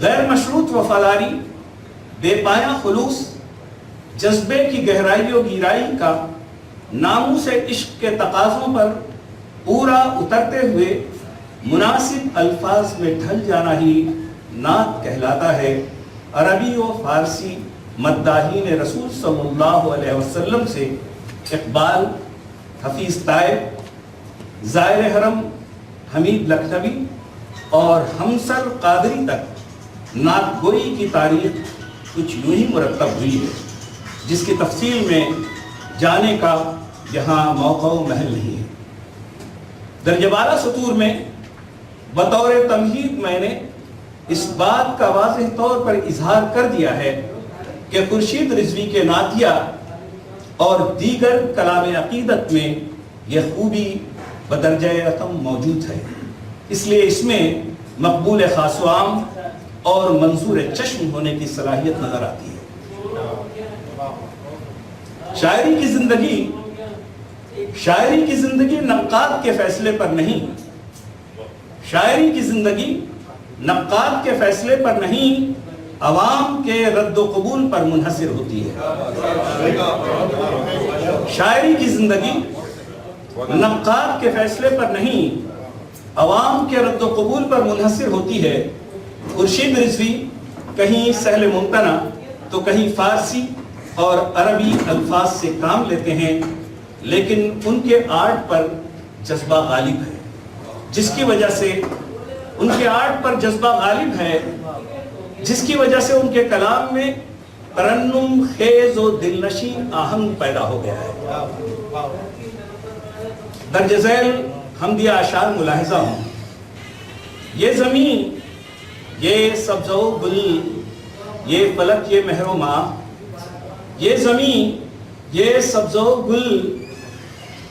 غیر مشروط وفاداری، بے پایہ خلوص، جذبے کی گہرائی و گہرائی کا ناموس عشق کے تقاضوں پر پورا اترتے ہوئے مناسب الفاظ میں ڈھل جانا ہی نعت کہلاتا ہے۔ عربی و فارسی مداحین رسول صلی اللہ علیہ وسلم سے اقبال، حفیظ طائب، زائر حرم حمید لکھنوی اور ہمسر قادری تک نعت گوئی کی تاریخ کچھ یوں ہی مرتب ہوئی ہے، جس کی تفصیل میں جانے کا یہاں موقع و محل نہیں ہے۔ درجہ بالا سطور میں بطور تمہید میں نے اس بات کا واضح طور پر اظہار کر دیا ہے کہ خورشید رضوی کے نعتیہ اور دیگر کلام عقیدت میں یہ خوبی بدرجہ اتم موجود ہے، اس لیے اس میں مقبول خاص و عام اور منظور چشم ہونے کی صلاحیت نظر آتی ہے۔ شاعری کی زندگی نقاد کے فیصلے پر نہیں، شاعری کی زندگی نقاد کے فیصلے پر نہیں، عوام کے رد و قبول پر منحصر ہوتی ہے۔ شاعری کی زندگی نقاد کے فیصلے پر نہیں، عوام کے رد و قبول پر منحصر ہوتی ہے۔ خورشید رضوی کہیں سہل ممتنع تو کہیں فارسی اور عربی الفاظ سے کام لیتے ہیں، لیکن ان کے آرٹ پر جذبہ غالب ہے، جس کی وجہ سے ان کے آرٹ پر جذبہ غالب ہے، جس کی وجہ سے ان کے کلام میں ترنم خیز و دلنشین آہنگ پیدا ہو گیا ہے۔ درج ذیل حمدیہ اشعار ملاحظہ ہوں: یہ زمین، یہ سبز و گل، یہ فلک، یہ مہر و ماہ، یہ زمین، یہ سبز و گل،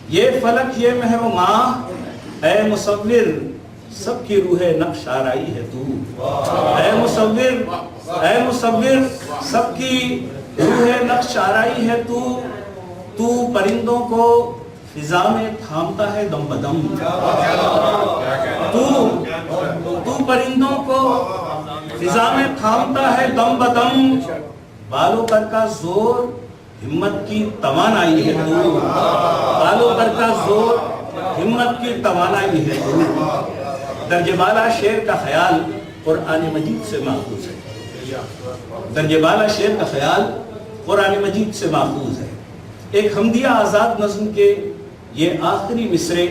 یہ فلک، یہ مہر و ماہ، اے مصور سب کی روح نقش آرائی ہے تو، اے مصور سب کی روح نقش آرائی ہے تو پرندوں کو فضا میں تھامتا ہے دم بدم، تو پرندوں کو فضا میں تھامتا ہے دم بدم، بالوں پر کا زور ہمت کی توانائی ہے تو، بالوں پر کا زور ہمت کی توانائی ہے تو۔ درج بالا شعر کا خیال قرآن مجید سے ماخوذ ہے، درج بالا شعر کا خیال قرآن مجید سے ماخوذ ہے۔ ایک حمدیہ آزاد نظم کے یہ آخری مصرے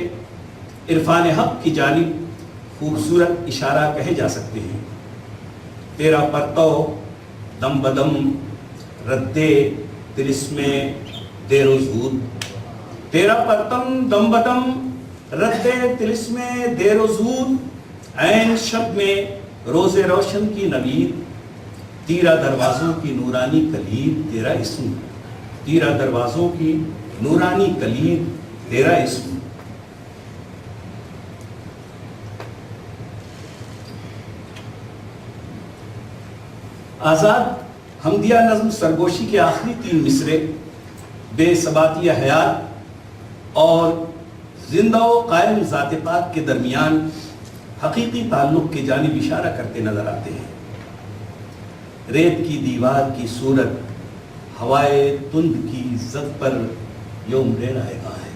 عرفان حق کی جانب خوبصورت اشارہ کہے جا سکتے ہیں۔ تیرا پرتو دم بدم ردے تلسمے دیر و زود، تیرا پرتم دم بدم ردے تلسمے دیر و زود، عین شب میں روز روشن کی نوید، تیرا دروازوں کی نورانی کلید تیرا اسم، تیرا دروازوں کی نورانی کلید تیرا اسم۔ آزاد حمدیہ نظم سرگوشی کے آخری 3 مصرے بے ثباتی حیات اور زندہ و قائم ذات پاک کے درمیان حقیقی تعلق کی جانب اشارہ کرتے نظر آتے ہیں۔ ریت کی دیوار کی صورت ہوائے تند کی زد پر یوم رائے گاں ہے،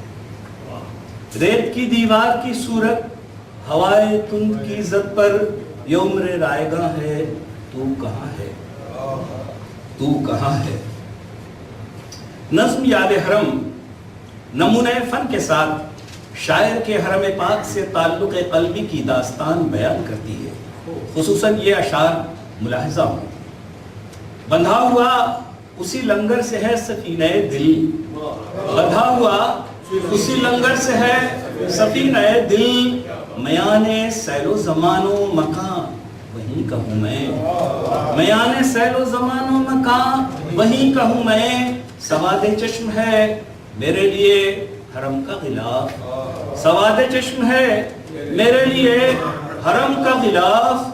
ریت کی دیوار کی صورت ہوائے تند کی زد پر یوم رائے گاں ہے، تو کہاں ہے، تو کہاں ہے۔ نظم یاد حرم نمونہ فن کے ساتھ شاعر کے حرم پاک سے تعلق قلبی کی داستان بیان کرتی ہے۔ خصوصاً یہ اشعار ملاحظہ ہوں: بندھا ہوا اسی لنگر سے ہے سفینہ دل، بندھا ہوا اسی لنگر سے ہے سفینہ دل، میانے سیل و زمان و مکان وہیں کہوں میں، میانے سیل و زمان و مکان وہیں کہوں میں، سواد چشم ہے میرے لیے حرم کا غلاف، سواد چشم ہے میرے لیے حرم کا غلاف،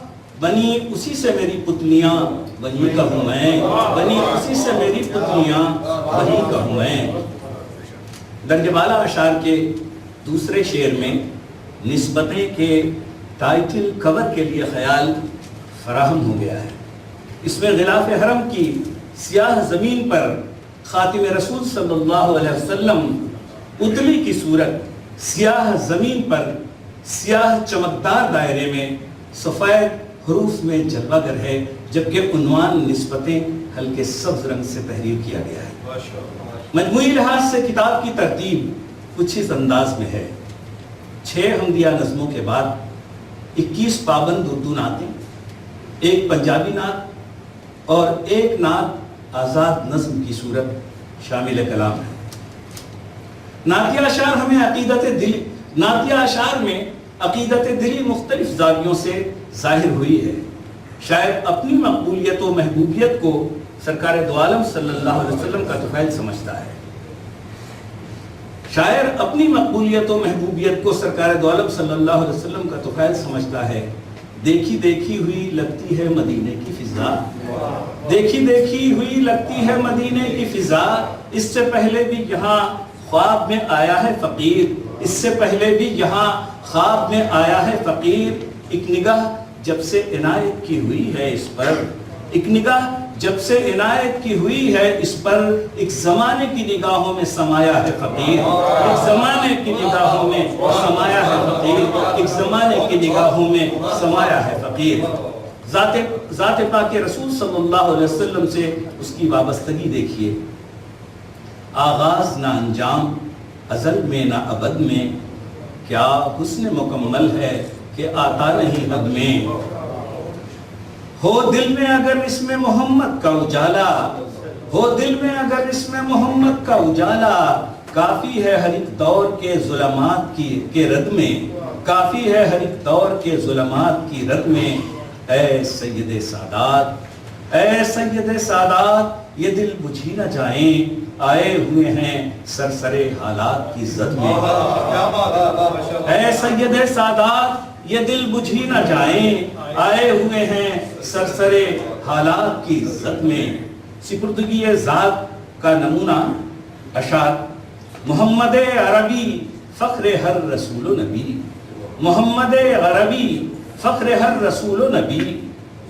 بنی اسی سے میری پتلیاں وہیں کہوں میں، بنی اسی سے میری پتلیاں وہیں کہوں میں۔ درج بالا اشعار کے دوسرے شعر میں نسبتیں کے ٹائٹل کور کے لیے خیال فراہم ہو گیا ہے۔ اس میں غلاف حرم کی سیاہ زمین پر خاتم رسول صلی اللہ علیہ وسلم اتلی کی صورت سیاہ زمین پر سیاہ چمکدار دائرے میں سفید حروف میں جلوہ گر ہے، جبکہ عنوان نسبتیں ہلکے سبز رنگ سے تحریر کیا گیا ہے۔ مجموعی لحاظ سے کتاب کی ترتیب کچھ اس انداز میں ہے: 6 حمدیہ نظموں کے بعد 21 پابند اردو نعتیں، 1 پنجابی نعت اور 1 نعت آزاد نظم کی صورت شامل کلام ہے۔ نعتیہ اشعار میں عقیدت دلی مختلف زاویوں سے ظاہر ہوئی ہے۔ شاعر اپنی مقبولیت و محبوبیت کو سرکار دو عالم صلی اللہ علیہ وسلم کا طفیل سمجھتا ہے۔ شاعر اپنی مقبولیت و محبوبیت کو سرکار دو عالم صلی اللہ علیہ وسلم کا طفیل سمجھتا ہے۔ دیکھی دیکھی ہوئی لگتی ہے مدینے کی فضا، دیکھی دیکھی ہوئی لگتی ہے مدینے کی فضا، اس سے پہلے بھی یہاں خواب میں آیا ہے فقیر، اس سے پہلے بھی یہاں خواب میں آیا ہے فقیر، ایک نگاہ جب سے عنایت کی ہوئی ہے اس پر، ایک نگاہ جب سے عنایت کی ہوئی ہے اس پر، ایک زمانے کی نگاہوں میں سمایا ہے فقیر، ایک زمانے کی نگاہوں میں سمایا ہے فقیر، ایک زمانے کی نگاہوں میں سمایا ہے فقیر۔ ذات پاک رسول صلی اللہ علیہ وسلم سے اس کی وابستگی دیکھیے۔ آغاز نہ انجام، ازل میں نہ ابد میں، کیا حسن مکمل ہے کہ آتا نہیں حد میں، ہو دل میں اگر اس میں محمد کا اجالا، ہو دل میں اگر اس میں محمد کا اجالا، کافی ہے ہر ایک دور کے ظلمات کے رد میں، کافی ہے ہر ایک دور کے ظلمات کی رد میں، اے سید سادات، اے سید سادات، یہ دل بجھی نہ جائیں، آئے ہوئے ہیں سرسرے حالات کی زد میں، اے سید سادات، یہ دل بجھی نہ جائیں، آئے ہوئے ہیں سرسرے حالات کی زد میں۔ سپردگی ذات کا نمونہ اشعار: محمد عربی فخر ہر رسول و نبی، محمد عربی فخر ہر رسول و نبی،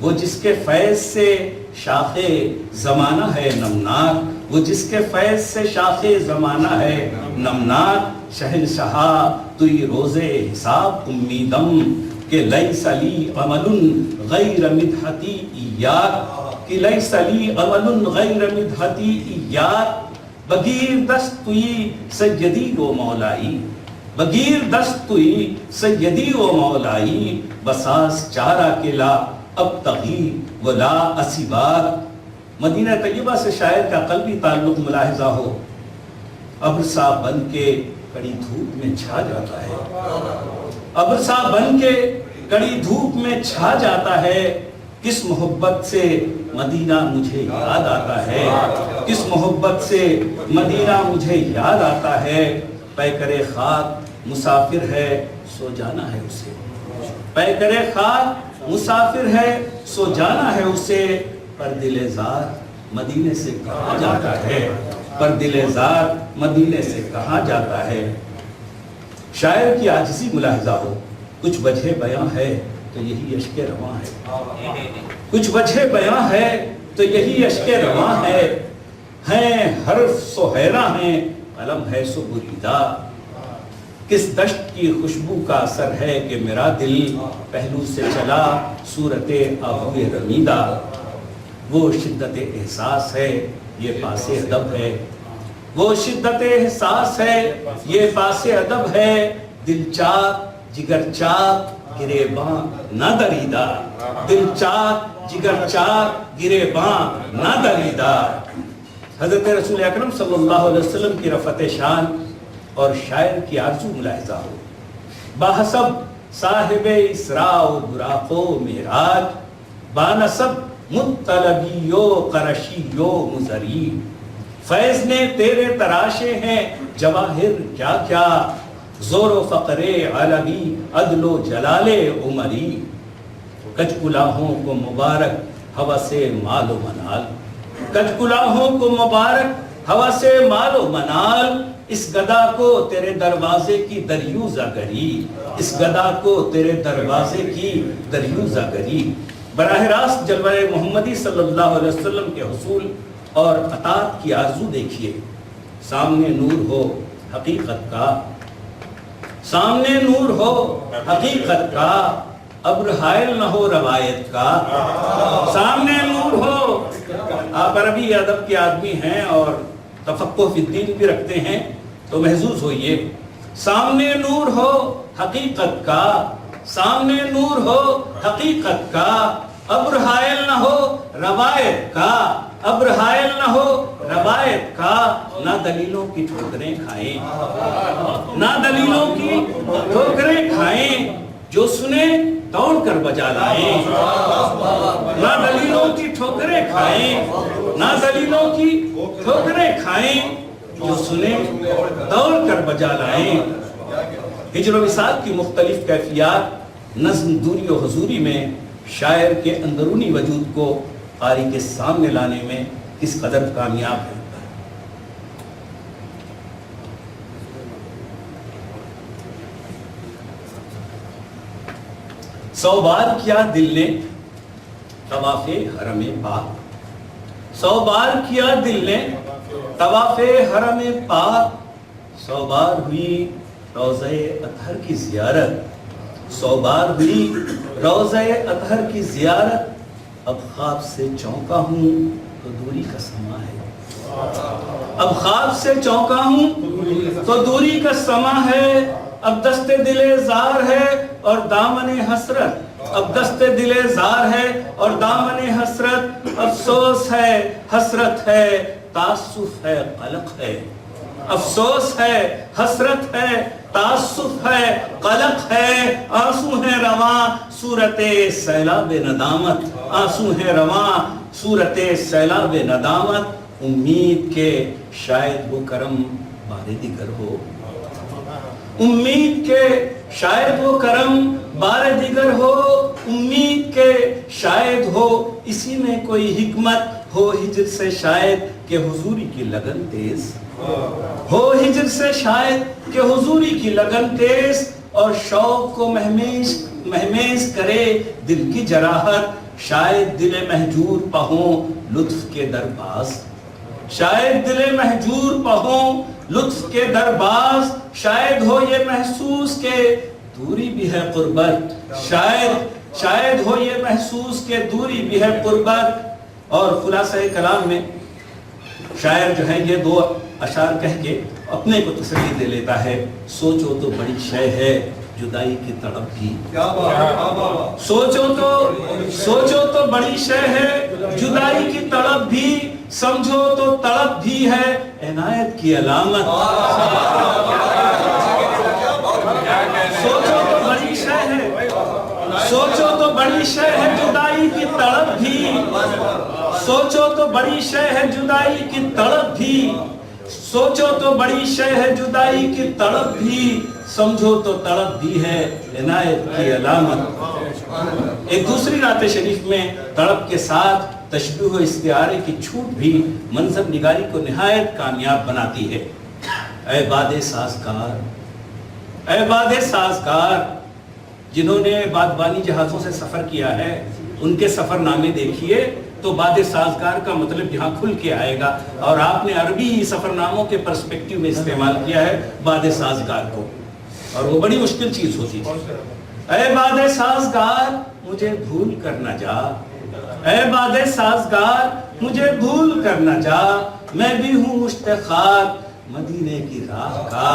وہ جس کے فیض سے شاخ زمانہ ہے نمناک، وہ جس کے فیض سے شاخ زمانہ ہے نمناک، شہنشاہ توی روز حساب امیدم کہ لیس لی عمل غیر مدحتی ایاک، کہ لیس لی عمل غیر مدحتی ایاک، بگیر دست توی سیدی و مولائی، بگیر دست توی سیدی و مولائی، بساس چارہ کے لا ابتغی ولا اسیباک۔ مدینہ طیبہ سے شاعر کا قلبی تعلق ملاحظہ ہو، ابر سا بن کے کڑی دھوپ میں چھا جاتا ہے، ابر سا بن کے کڑی دھوپ میں چھا جاتا ہے، کس محبت سے مدینہ مجھے یاد آتا ہے، کس محبت سے مدینہ مجھے یاد آتا ہے، پیکر خاک مسافر ہے سو جانا ہے اسے، پیکر خاک مسافر ہے سو جانا ہے اسے، پر دل زار مدینے سے کہاں جاتا ہے، پر دل زار مدینے سے کہاں جاتا ہے۔ شاعر کی عاجزی ملاحظہ ہو، کچھ وجہ بیاں ہے تو یہی اشک رواں ہے، کچھ وجہ بیاں ہے تو یہی اشک رواں ہے، ہیں حرف سو حیراں ہیں قلم ہے سو بریدہ، کس دشت کی خوشبو کا اثر ہے کہ میرا دل پہلو سے چلا صورت آہوئے رمیدہ، وہ شدت احساس ہے یہ پاس ادب ہے، وہ شدت احساس ہے یہ پاس ادب ہے، دل چاک جگر چاک گریباں نہ دریدہ، دل چاک جگر چاک گریباں نہ دریدہ۔ حضرت رسول اکرم صلی اللہ علیہ وسلم کی رفعت شان اور شاعر کی آرزو ملاحظہ ہو، باحسب صاحب اسراء و براق و معراج، بانسب مطلبی و قرشی و مزری، فیض نے تیرے تراشے ہیں جواہر کیا کیا، زور و فقر علوی عدل و جلال عمری، کج کلاہوں کو مبارک ہوس مال و منال، کج کلاہوں کو مبارک ہوس مال و منال، اس گدا کو تیرے دروازے کی دریوزہ گری، اس گدا کو تیرے دروازے کی دریوزہ گری۔ براہ راست جلوہ محمدی صلی اللہ علیہ وسلم کے حصول اور اطاعت کی آرزو دیکھیے۔ سامنے نور ہو حقیقت کا، سامنے نور ہو حقیقت کا، ابر حائل نہ ہو روایت کا، سامنے نور ہو۔ آپ عربی ادب کے آدمی ہیں اور تفقہ فی الدین بھی رکھتے ہیں تو محظوظ ہوئیے۔ سامنے نور ہو حقیقت کا، سامنے نور ہو حقیقت کا، ابر حائل نہ ہو روایت کا، ابر حائل نہ ہو روایت کا، نہ دلیلوں کی ٹھوکریں کھائیں، نہ دلیلوں کی ٹھوکریں کھائیں، جو سنے دوڑ کر بجا لائیں، نہ دلیلوں کی ٹھوکریں کھائیں، نہ دلیلوں کی ٹھوکریں کھائیں، جو سنے دوڑ کر بجا لائیں۔ ہجر و وصال کی مختلف کیفیات نظم دوری و حضوری میں شاعر کے اندرونی وجود کو قاری کے سامنے لانے میں کس قدر کامیاب ہے۔ سو بار کیا دل نے طواف حرم پاک، سو بار کیا دل نے طواف حرم پاک، سو بار ہوئی روضہ اطہر کی زیارت، سو بار ہوئی روضہ اطہر کی زیارت، اب خواب سے چونکا ہوں تو دوری کا سما ہے، اب خواب سے چونکا ہوں تو دوری کا سما ہے، اب دست دل زار ہے اور دامن حسرت، اب دست دل زار ہے اور دامن حسرت، افسوس ہے حسرت ہے تعصف ہے قلق ہے، افسوس ہے حسرت ہے تعصف ہے قلق ہے، آنسو ہے رواں صورت سیلاب ندامت، آنسو ہے رواں صورت سیلاب ندامت، امید کے شاید وہ کرم بار دیگر ہو، امید کے شاید وہ کرم بار دیگر ہو، امید کے شاید ہو اسی میں کوئی حکمت ہو، ہجر سے شاید کہ حضوری کی لگن تیز ہو، ہجر سے شاید کہ حضوری کی لگن تیز، اور شوق کو مہمیز کرے دل کی جراحت، شاید دل مہجور پہوں لطف کے درباز، شاید دل مہجور پہوں لطف کے درباز، شاید ہو یہ محسوس کہ دوری بھی ہے قربت، شاید ہو یہ محسوس کہ دوری بھی ہے قربت۔ اور خلاصہ کلام میں شاعر جو ہے یہ دو اشعار کہہ کے اپنے کو تسلی دے لیتا ہے، سوچو تو بڑی شے ہے جدائی کی تڑپ بھی، سوچو تو بڑی شے ہے جدائی کی تڑپ بھی، سمجھو تو تڑپ بھی ہے عنایت کی علامت، سوچو تو بڑی شے ہے، سوچو تو بڑی شے ہے جدائی کی تڑپ بھی، سوچو تو بڑی شے ہے جدائی کی تڑپ بھی، سوچو تو بڑی شے ہے جدائی کی تڑپ بھی، سمجھو تو تڑپ بھی ہے عنایت کی علامت۔ ایک دوسری رات شریف میں تڑپ کے ساتھ تشبیہ و استعارے کی چھوٹ بھی منظر نگاری کو نہایت کامیاب بناتی ہے۔ اے باد سازگار، اے باد سازگار، جنہوں نے بادبانی جہازوں سے سفر کیا ہے ان کے سفر نامے دیکھیے تو باد سازگار کا مطلب یہاں کھل کے آئے گا، اور آپ نے عربی سفر ناموں کے پرسپیکٹیو میں استعمال کیا ہے باد سازگار کو، اور وہ بڑی مشکل چیز ہوتی تھی۔ اے باد سازگار مجھے بھول کر نہ جا، اے باد سازگار مجھے بھول کر نہ جا، میں بھی ہوں مشتاق مدینے کی راہ کا،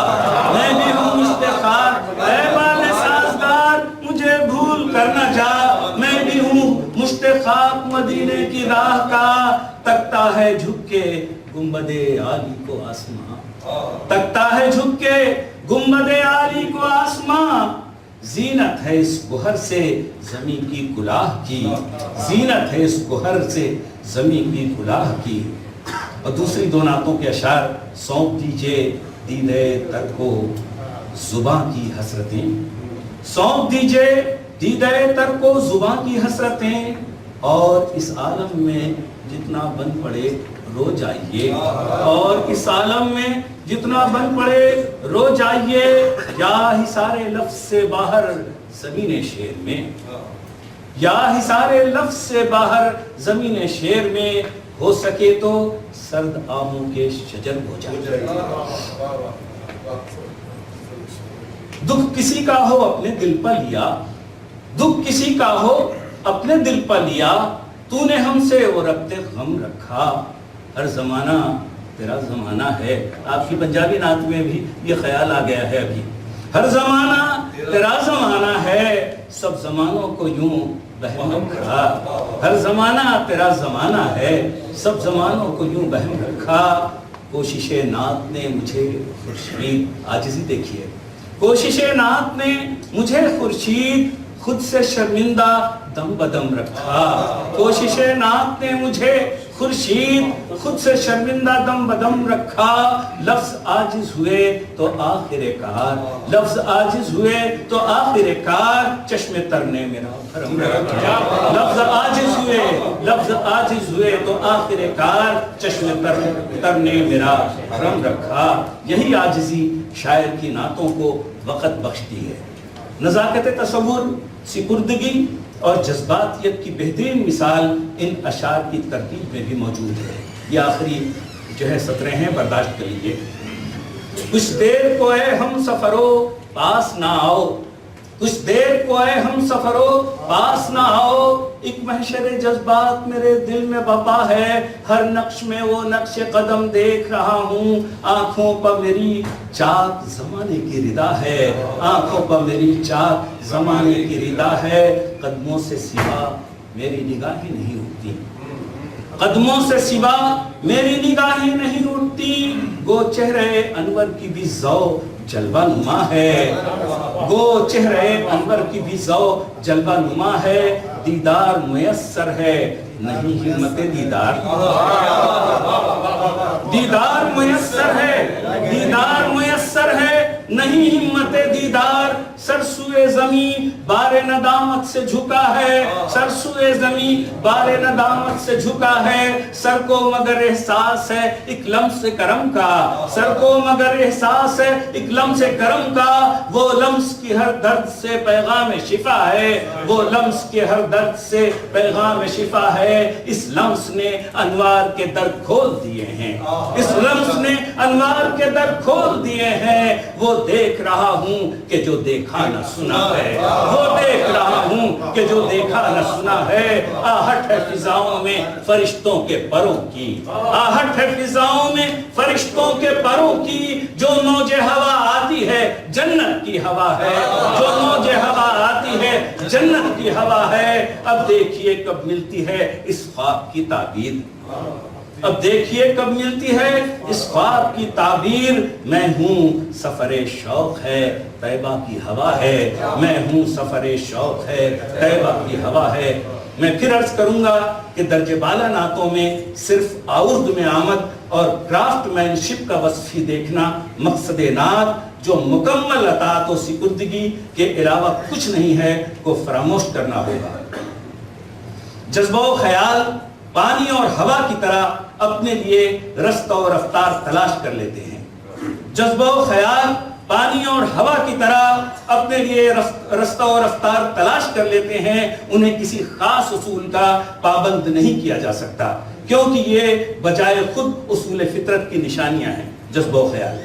میں بھی ہوں مشتاق، اے باد سازگار مجھے بھول کر نہ جا، میں بھی ہوں مشتاق مدینے کی راہ کا، تکتا ہے جھک کے گنبد عالی کو آسماں، تکتا ہے جھک کے گنبد عالی کو آسماں، زینت ہے اس گوہر سے زمین کی کلاه کی، زینت ہے اس گوہر سے زمین کی کلاه کی۔ اور دوسری دو نعتوں کے اشعار، سونپ دیجئے دیدے تر کو زباں کی حسرتیں، سونپ دیجئے دیدے تر کو زباں کی حسرتیں، اور اس عالم میں جتنا بن پڑے رو جائیے، اور اس عالم میں جتنا بن پڑے رو جائیے، یا حصار لفظ سے باہر زمین شیر میں، یا حصار لفظ سے باہر زمین شیر میں، ہو سکے تو سرد آموں کے شجر ہو جائے۔ دکھ کسی کا ہو اپنے دل پر لیا، دکھ کسی کا ہو اپنے دل پر لیا، تو نے ہم سے وہ ربط غم رکھا، ہر زمانہ تیرا زمانہ ہے۔ آپ کی پنجابی نعت میں بھی یہ خیال آ گیا ہے ابھی، ہر زمانہ تیرا زمانہ ہے، سب زمانوں کو یوں بہم رکھا، ہر زمانہ تیرا زمانہ ہے، سب زمانوں کو یوں بہم رکھا۔ کوشش نعت نے مجھے خورشید، عاجزی دیکھیے، کوشش نعت نے مجھے خورشید خود سے شرمندہ دم بدم رکھا، کوشش نعت نے مجھے خورشید خود سے شرمندہ دم بدم رکھا، لفظ عاجز ہوئے تو آخر کار، لفظ عاجز ہوئے تو آخر کار، چشم تر نے میرا بھرم رکھا، لفظ عاجز ہوئے، لفظ عاجز ہوئے تو آخر کار، چشم تر نے میرا بھرم رکھا۔ یہی عاجزی شاعر کی نعتوں کو وقت بخشتی ہے۔ نزاکت تصور، سپردگی اور جذباتیت کی بہترین مثال ان اشعار کی ترکیب میں بھی موجود ہے۔ یہ آخری جو ہے سطریں ہیں، برداشت کر لیجیے۔ کچھ دیر کو اے ہم سفرو پاس نہ آؤ، کچھ دیر کو اے ہم سفرو پاس نہ آؤ، ایک محشر جذبات میرے دل میں بپا ہے، ہر نقش میں وہ نقش قدم دیکھ رہا ہوں، آنکھوں پر میری چاک زمانے کی ردا ہے، آنکھوں پر میری چاک زمانے کی ردا ہے، قدموں سے سوا میری نگاہیں نہیں اٹھتی، قدموں سے سوا میری نگاہیں نہیں اٹھتی، گو چہرے انور کی بھی ذو جلوہ نما ہے، گو چہرے انور کی بھی ذو جلوہ نما ہے، دیدار میسر ہے نہیں ہمت دیدار، دیدار میسر ہے، دیدار میسر ہے نہیں ہمت دیدار، سرسوئے زمین بار ندامت سے جھکا ہے، سرسوئے زمین بار ندامت سے جھکا ہے، سر کو مگر احساس ہے ایک لمس کرم کا، سر کو مگر احساس ہے ایک لمس کرم کا، وہ لمس کی ہر درد سے پیغام شفا ہے، وہ لمس کے ہر درد سے پیغام شفا ہے، اس لمس نے انوار کے در کھول دیے ہیں، اس لمس نے انوار کے در کھول دیے ہیں، وہ دیکھ رہا ہوں کہ جو دیکھا نہ سنا ہے، وہ دیکھ رہا ہوں کہ جو دیکھا نہ سنا ہے، آہٹ ہے فضاؤں میں فرشتوں کے پروں کی، آہٹ ہے فضاؤں میں فرشتوں کے پروں کی، جو موج ہوا آتی ہے جنت کی ہوا ہے، جو موج ہوا آتی ہے جنت کی ہوا ہے، اب دیکھیے کب ملتی ہے اس خواب کی تعبیر، اب دیکھیے کب ملتی ہے اس خواب کی تعبیر، میں ہوں سفر شوق ہے طیبہ کی ہوا ہے، میں ہوں سفر شوق ہے طیبہ کی ہوا ہے۔ میں پھر عرض کروں گا کہ درجہ بالا نعتوں میں صرف آورد میں آمد اور کرافٹ مینشپ کا وصف ہی دیکھنا مقصد نعت، جو مکمل اطاعت و سپردگی کے علاوہ کچھ نہیں ہے، کو فراموش کرنا ہوگا۔ جذبہ و خیال پانی اور ہوا کی طرح اپنے لیے رستہ و رفتار تلاش کر لیتے ہیں، جذبہ و خیال پانی اور ہوا کی طرح اپنے لیے رستہ و رفتار تلاش کر لیتے ہیں، انہیں کسی خاص اصول کا پابند نہیں کیا جا سکتا، کیونکہ یہ بجائے خود اصول فطرت کی نشانیاں ہیں۔ جذبہ و خیال،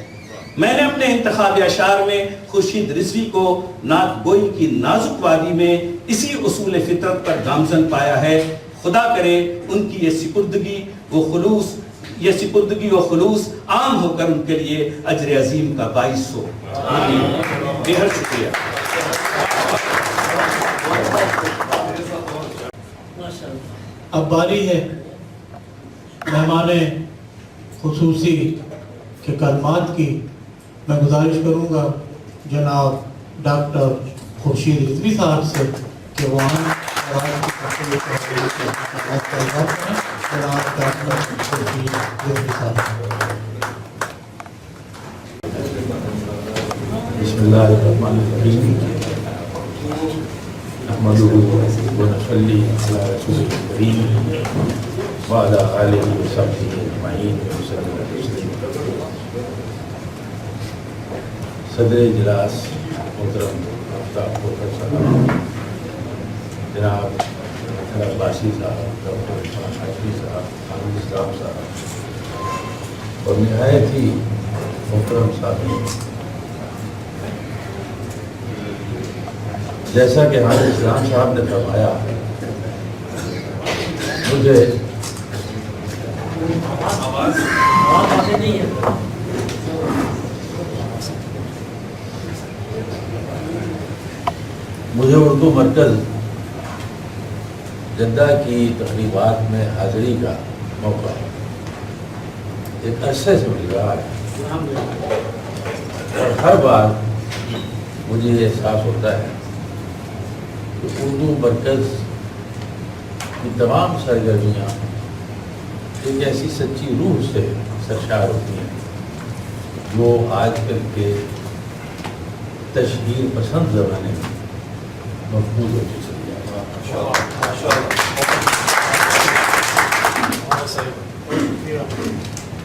میں نے اپنے انتخابی اشعار میں خورشید رضوی کو نعت گوئی کی نازک وادی میں اسی اصول فطرت پر گامزن پایا ہے۔ خدا کرے ان کی یہ سپردگی و خلوص عام ہو کر ان کے لیے اجر عظیم کا باعث ہو۔ آمین۔ بہت شکریہ۔ اب باری ہے مہمان خصوصی کے کلمات کی۔ میں گزارش کروں گا جناب ڈاکٹر خورشید رضوی صاحب سے کہ وہ بسم اللہ الرحمن الرحیم۔ نحمده ونصلي على رسوله الكريم وعلى آله وصحبه أجمعين وسلم تسليما. صدر اجلاس محترم آفتاب کوکر صاحب، جناب عباسی صاحب، ڈاکٹر عثمان ہاشمی صاحب، خالد اسلام صاحب اور نہایت ہی محترم صاحب، جیسا کہ خالد اسلام صاحب نے فرمایا، مجھے اردو مرکز جدہ کی تقریبات میں حاضری کا موقع ایک عرصے سے مل رہا ہے، اور ہر بار مجھے یہ احساس ہوتا ہے کہ اردو مرکز کی تمام سرگرمیاں ایک ایسی سچی روح سے سرشار ہوتی ہیں جو آج کل کے تشہیر پسند زمانے میں مفقود ہوتی چلی ہے۔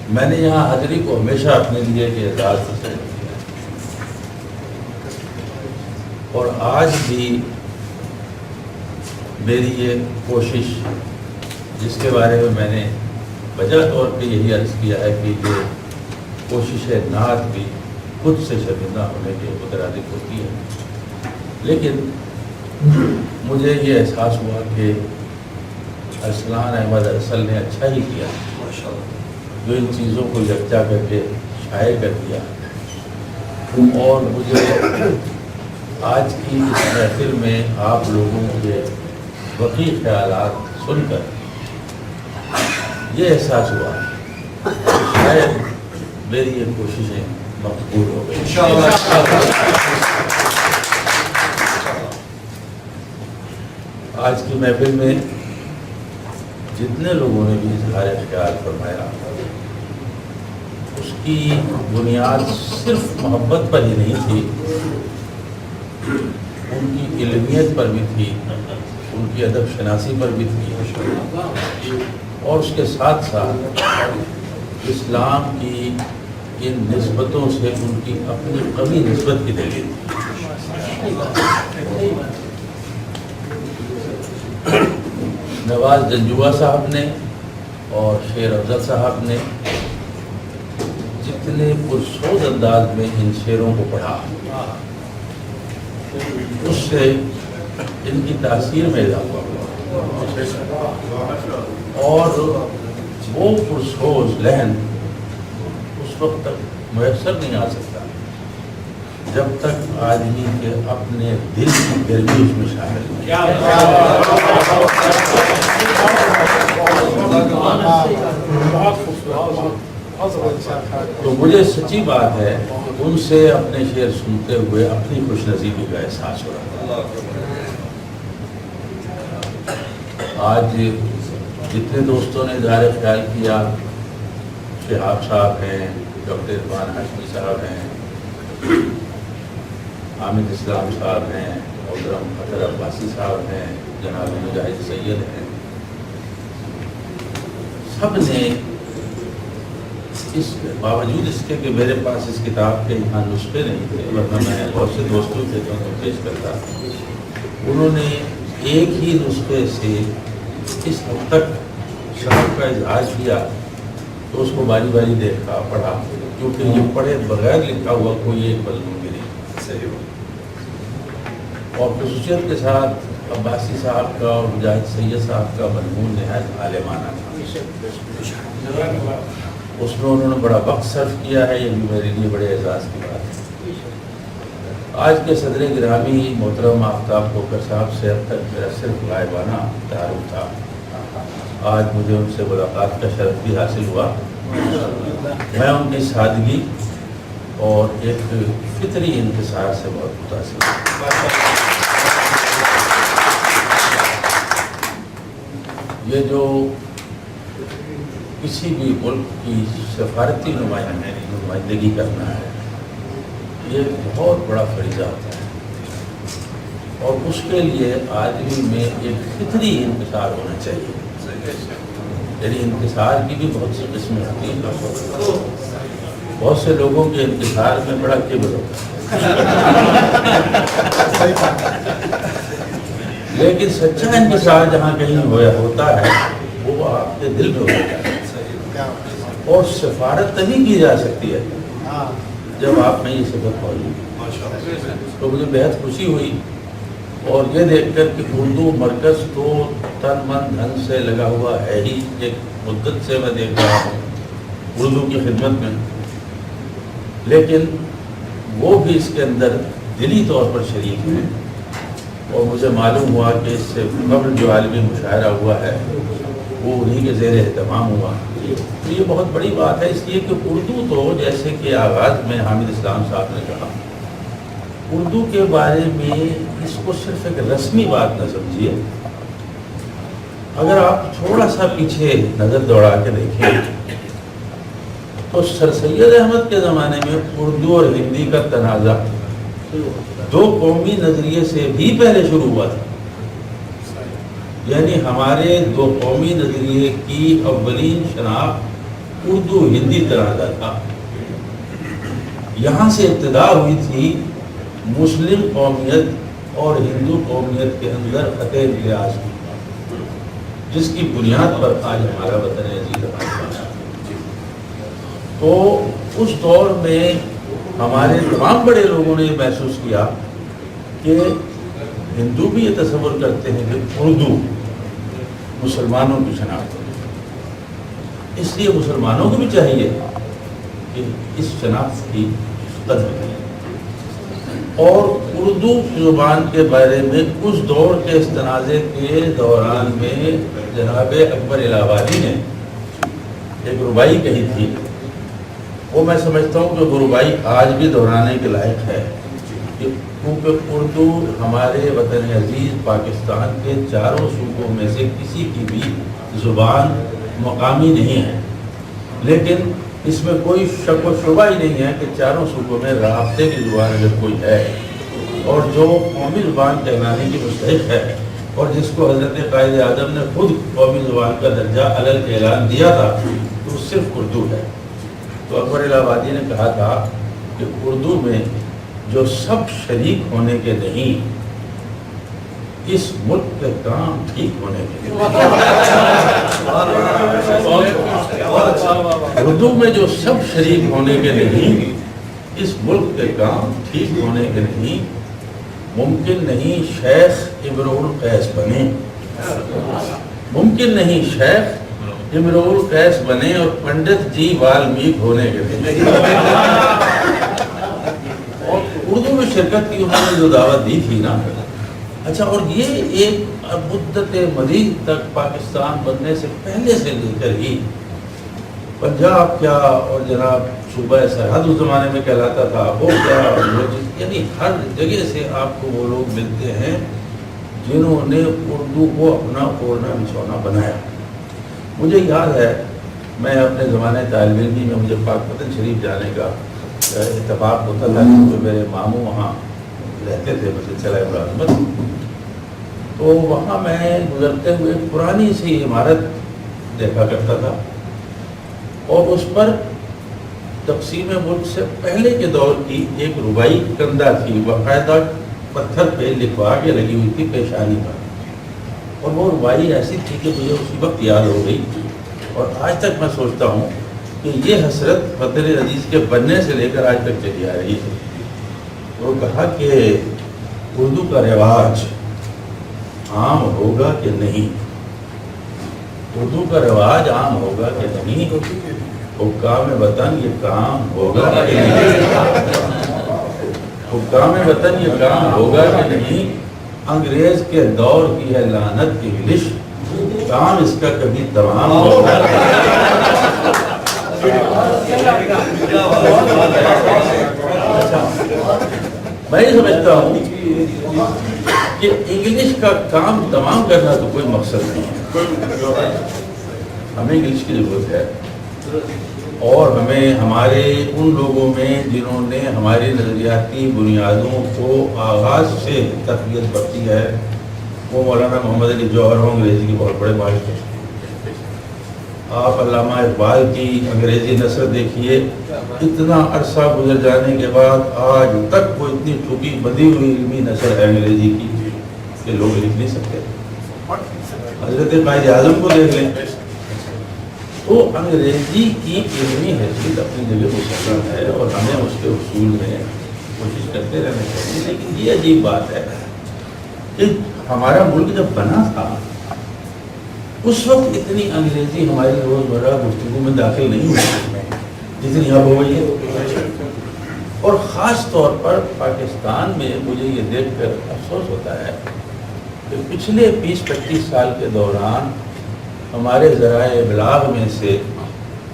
میں نے یہاں حاضری کو ہمیشہ اپنے لیے ایک اعزاز تصور کیا ہے، اور آج بھی میری یہ کوشش، جس کے بارے میں میں نے وجہ طور پہ یہی عرض کیا ہے کہ یہ کوشش نعت بھی خود سے شرمندہ ہونے کے مترادف ہوتی ہے، لیکن مجھے یہ احساس ہوا کہ ارسلان احمد ارسل نے اچھا ہی کیا جو ان چیزوں کو یکجا کر کے شائع کر دیا، اور مجھے آج کی اس محفل میں آپ لوگوں کے وقی خیالات سن کر یہ احساس ہوا کہ شاید میری یہ کوششیں مقبول ہو گئی۔ آج کی محفل میں جتنے لوگوں نے بھی اظہار خیال فرمایا، اس کی بنیاد صرف محبت پر ہی نہیں تھی، ان کی علمیت پر بھی تھی، ان کی ادب شناسی پر بھی تھی، اور اس کے ساتھ ساتھ اسلام کی ان نسبتوں سے ان کی اپنی قوی نسبت کی دلیل تھی۔ نواز جنجوعہ صاحب نے اور شیر افضل صاحب نے جتنے پرسوز انداز میں ان شعروں کو پڑھا، اس سے ان کی تاثیر میں اضافہ ہوا، اور وہ پرسوز لحن اس وقت تک میسر نہیں آ سکتا جب تک آدمی کے اپنے دل کی گرمی اس میں شامل تو مجھے سچی بات ہے کہ ان سے اپنے شعر سنتے ہوئے اپنی خوش نصیبی کا احساس ہو رہا ہے۔ آج جتنے دوستوں نے اظہار خیال کیا، شہاب صاحب ہیں، ڈاکٹر عثمان ہاشمی صاحب ہیں، حامد اسلام صاحب ہیں، محترم فخر عباسی صاحب ہیں، جناب مجاہد سید ہیں، سب نے اس باوجود اس کے کہ میرے پاس اس کتاب کے یہاں نسخے نہیں تھے، ورنہ میں بہت سے دوستوں کے جو پیش کرتا، انہوں نے ایک ہی نسخے سے اس حد تک شوق کا اظہار کیا تو اس کو باری باری دیکھا، پڑھا، کیونکہ یہ پڑھے بغیر لکھا ہوا کوئی ایک مضمون بھی نہیں صحیح ہو۔ اور خصوصیت کے ساتھ عباسی صاحب کا اور مجاہد سید صاحب کا مضمون نہایت عالمانہ تھا، اس میں انہوں نے بڑا وقت صرف کیا ہے، یہ بھی میرے لیے بڑے اعزاز کی بات ہے۔ آج کے صدر گرامی محترم آفتاب کوکر صاحب سے اب تک میرا صرف غائبانہ تعارف تھا، آج مجھے ان سے ملاقات کا شرف بھی حاصل ہوا۔ میں ان کی سادگی اور ایک فطری انکسار سے بہت متاثر ہوں۔ یہ جو کسی بھی ملک کی سفارتی نمائندگی کرنا ہے، یہ بہت بڑا فریضہ ہوتا ہے، اور اس کے لیے آدمی میں ایک فطری انکسار ہونا چاہیے. یعنی انکسار کی بھی بہت سی قسمیں ہوتی ہیں. بہت سے لوگوں کے انکسار میں بڑا کبر ہوتا ہے، لیکن سچا انکسار جہاں کہیں ہوتا ہے وہ آپ کے دل میں ہوتا ہے. اور سفارت تبھی کی جا سکتی ہے جب آپ میں یہ صفت موجود. تو مجھے بہت خوشی ہوئی اور یہ دیکھ کر کہ اردو مرکز تو تن من دھن سے لگا ہوا ہے ہی. ایک مدت سے میں دیکھ رہا ہوں اردو کی خدمت میں، لیکن وہ بھی اس کے اندر دلی طور پر شریک ہیں. اور مجھے معلوم ہوا کہ اس سے قبل جو عالمی مشاعرہ ہوا ہے وہ انہی کے زیر اہتمام ہوا. تو یہ بہت بڑی بات ہے، اس لیے کہ اردو تو جیسے کہ آغاز میں حامد اسلام صاحب نے کہا، اردو کے بارے میں اس کو صرف ایک رسمی بات نہ سمجھیے. اگر آپ تھوڑا سا پیچھے نظر دوڑا کے دیکھیں تو سر سید احمد کے زمانے میں اردو اور ہندی کا تنازع دو قومی نظریے سے بھی پہلے شروع ہوا تھا. یعنی ہمارے دو قومی نظریے کی اولین شناخت اردو ہندی تنازع تھا. یہاں سے ابتدا ہوئی تھی مسلم قومیت اور ہندو قومیت کے اندر خطِ امتیاز کی، جس کی بنیاد پر آج ہمارا وطن عزیز ہے. تو اس دور میں ہمارے تمام بڑے لوگوں نے یہ محسوس کیا کہ ہندو بھی یہ تصور کرتے ہیں کہ اردو مسلمانوں کی شناخت ہے، اس لیے مسلمانوں کو بھی چاہیے کہ اس شناخت کی قدر کریں. اور اردو زبان کے بارے میں اس دور کے اس تنازع کے دوران میں جناب اکبر الہ آبادی نے ایک ربائی کہی تھی. وہ میں سمجھتا ہوں کہ وہ ربائی آج بھی دہرانے کے لائق ہے، کیونکہ اردو ہمارے وطن عزیز پاکستان کے چاروں صوبوں میں سے کسی کی بھی زبان مقامی نہیں ہے. لیکن اس میں کوئی شک و شبہ ہی نہیں ہے کہ چاروں صوبوں میں رابطے کی زبان اگر کوئی ہے اور جو قومی زبان کہلانے کی مستحق ہے اور جس کو حضرت قائد اعظم نے خود قومی زبان کا درجہ علل اعلان دیا تھا، تو وہ صرف اردو ہے. تو اکبر الہ آبادی نے کہا تھا کہ اردو میں جو سب شریک ہونے کے نہیں، اس ملک کے کام ٹھیک ہونے کے لیے. اردو میں جو سب شریک ہونے کے نہیں، اس ملک کے کام ٹھیک ہونے کے نہیں. ممکن نہیں شیخ امرؤ القیس بنے، ممکن نہیں شیخ امرؤ القیس بنے اور پنڈت جی والمیک ہونے کے لیے. اور اردو میں شرکت کی انہوں نے جو دعوت دی تھی نا. اچھا، اور یہ ایک مدت مدید تک پاکستان بننے سے پہلے سے لے کر ہی پنجاب کیا اور جناب صوبہ سرحد اس زمانے میں کہلاتا تھا، وہ کیا، یعنی ہر جگہ سے آپ کو وہ لوگ ملتے ہیں جنہوں نے اردو کو اپنا اوڑھنا بچھونا بنایا. مجھے یاد ہے میں اپنے زمانے طالب علمی میں مجھے پاک وطن شریف جانے کا اتفاق ہوتا تھا کیونکہ میرے ماموں وہاں رہتے تھے مسلسلہ ابراہیمت. تو وہاں میں گزرتے ہوئے پرانی سی عمارت دیکھا کرتا تھا اور اس پر تقسیم ملک سے پہلے کے دور کی ایک ربائی کندہ تھی، باقاعدہ پتھر پہ لکھوا کے لگی ہوئی تھی پیشانی پر. اور وہ ربائی ایسی تھی کہ مجھے اسی وقت یاد ہو گئی اور آج تک میں سوچتا ہوں کہ یہ حسرت وطن عزیز کے بننے سے لے کر آج تک چلی آ رہی ہے. وہ کہا کہ اردو کا رواج عام ہوگا کہ نہیں، اردو کا رواج عام ہوگا کہ نہیں، حکام وطن یہ کام ہوگا کہ نہیں، حکام وطن یہ کام ہوگا کہ نہیں. انگریز کے دور کی ہے لعنت کی انگلش، کام اس کا کبھی تمام ہوگا. میں یہ سمجھتا ہوں کہ انگلش کا کام تمام کرنا تو کوئی مقصد نہیں ہے. ہمیں انگلش کی ضرورت ہے اور ہمیں ہمارے ان لوگوں میں جنہوں نے ہماری نظریاتی بنیادوں کو آغاز سے تقویت بخشی ہے وہ مولانا محمد علی جوہر ہوں، انگریزی کے بہت بڑے ماہر تھے۔ آپ علامہ اقبال کی انگریزی نثر دیکھیے، اتنا عرصہ گزر جانے کے بعد آج تک وہ اتنی ٹوٹی بندھی ہوئی علمی نثر ہے انگریزی کی کہ لوگ لکھ نہیں سکتے۔ حضرت قائد اعظم کو دیکھ لیں تو انگریزی کی علمی حیثیت اپنی جگہ مسلم ہے اور ہمیں اس کے اصول میں کوشش کرتے رہنا چاہیے۔ لیکن یہ عجیب بات ہے کہ ہمارا ملک جب بنا تھا اس وقت اتنی انگریزی ہماری روزمرہ گفتگو میں داخل نہیں ہوئی جتنی اب ہو گئی ہے، اور خاص طور پر پاکستان میں مجھے یہ دیکھ کر افسوس ہوتا ہے کہ پچھلے 20-25 سال کے دوران ہمارے ذرائع ابلاغ میں سے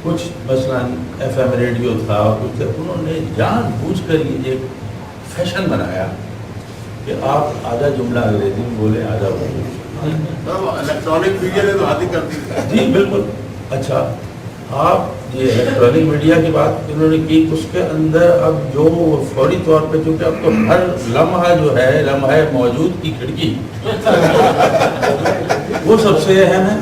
کچھ مثلاً FM ریڈیو تھا اور کچھ تھے، انہوں نے جان بوجھ کر یہ ایک فیشن بنایا کہ آپ آدھا جملہ انگریزی میں بولیں آدھا اردو۔ الیکٹرانک میڈیا نے تو عادی کر دی۔ جی بالکل۔ اچھا، آپ یہ الیکٹرانک میڈیا کی بات انہوں نے کی، اس کے اندر اب جو فوری طور پہ چونکہ اب تو ہر لمحہ جو ہے لمحہ موجود کی کھڑکی وہ سب سے اہم ہے۔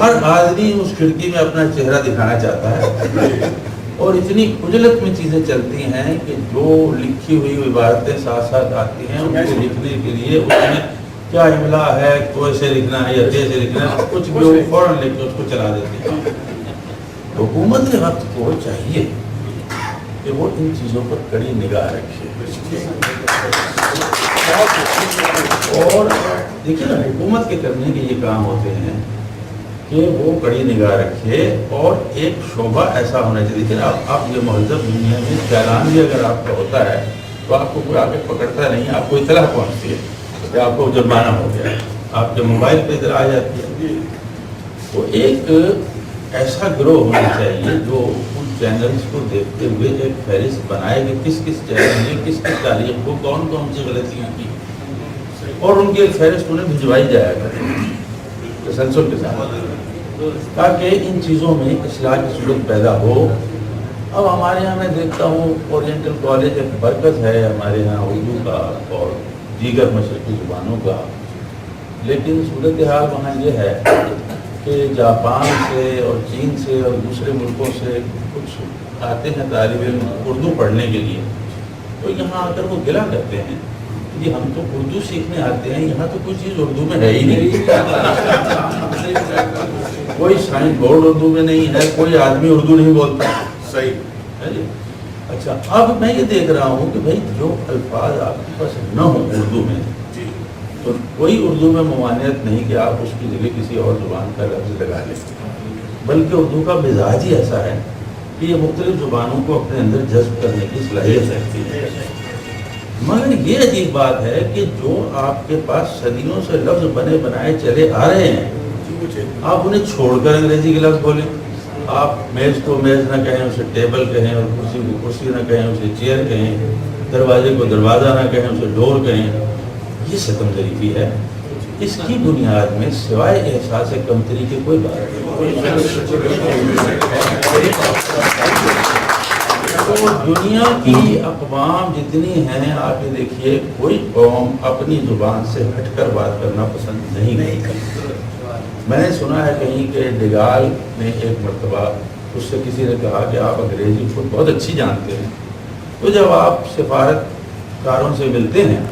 ہر آدمی اس کھڑکی میں اپنا چہرہ دکھانا چاہتا ہے اور اتنی عجلت میں چیزیں چلتی ہیں کہ جو لکھی ہوئی عبارتیں ساتھ ساتھ آتی ہیں ان کو لکھنے کے لیے اس میں کیا املا ہے، کو ایسے لکھنا ہے یا ایسے لکھنا ہے، کچھ بھی وہ فوراً لکھ کے اس کو چلا دیتے ہیں۔ حکومت وقت کو چاہیے کہ وہ ان چیزوں پر کڑی نگاہ رکھے، اور دیکھیے نا حکومت کے کرنے کے یہ کام ہوتے ہیں کہ وہ کڑی نگاہ رکھے اور ایک شعبہ ایسا ہونا چاہیے۔ دیکھیے نا آپ یہ مہذب دنیا میں چالان بھی اگر آپ کا ہوتا ہے تو آپ کو کوئی آگے پکڑتا نہیں، آپ کو اطلاع پہنچتی ہے کہ آپ کو جرمانہ ہو گیا، آپ کے موبائل پہ اطلاع آ جاتی ہے۔ تو ایک ایسا گروہ ہونا چاہیے جو ان چینلز کو دیکھتے ہوئے ایک فہرست بنائے کہ کس کس چینل نے کس کس تاریخ کو کون کون سی غلطیاں کی، اور ان کی ایک فہرست انہیں بھجوائی جائے گا تسلسل کے ساتھ، تاکہ ان چیزوں میں اصلاح کی صورت پیدا ہو۔ اب ہمارے یہاں میں دیکھتا ہوں اورینٹل کالج ایک برکت ہے ہمارے یہاں اردو کا اور دیگر مشرقی زبانوں کا، لیکن صورتحال وہاں یہ ہے کہ جاپان سے اور چین سے اور دوسرے ملکوں سے کچھ آتے ہیں طالب علم اردو پڑھنے کے لیے، تو یہاں آ کر وہ گلا کرتے ہیں کہ ہم تو اردو سیکھنے آتے ہیں، یہاں تو کوئی چیز اردو میں ہے ہی نہیں، کوئی سائن بورڈ اردو میں نہیں ہے، کوئی آدمی اردو نہیں بولتا۔ صحیح ہے جی۔ اچھا، اب میں یہ دیکھ رہا ہوں کہ بھائی جو الفاظ آپ کے پاس نہ ہوں اردو میں تو کوئی اردو میں ممانعت نہیں کہ آپ اس کی جگہ کسی اور زبان کا لفظ لگا لیں، بلکہ اردو کا مزاج ہی ایسا ہے کہ یہ مختلف زبانوں کو اپنے اندر جذب کرنے کی صلاحیت رکھتی ہے۔ مگر یہ عجیب بات ہے کہ جو آپ کے پاس صدیوں سے لفظ بنے بنائے چلے آ رہے ہیں آپ انہیں چھوڑ کر انگریزی کے لفظ بولیں۔ آپ میز کو میز نہ کہیں، اسے ٹیبل کہیں، اور کرسی کو کرسی نہ کہیں، اسے چیئر کہیں، دروازے کو دروازہ نہ کہیں، اسے ڈور کہیں۔ یہ ستم ظریفی ہے، اس کی بنیاد میں سوائے احساس کمتری کے کوئی بات نہیں۔ تو دنیا کی اقوام جتنی ہیں آپ یہ دیکھیے، کوئی قوم اپنی زبان سے ہٹ کر بات کرنا پسند نہیں کرتی۔ میں نے سنا ہے کہیں کہ ڈگال نے ایک مرتبہ اس سے کسی نے کہا کہ آپ انگریزی خود بہت اچھی جانتے ہیں، تو جب آپ سفارت کاروں سے ملتے ہیں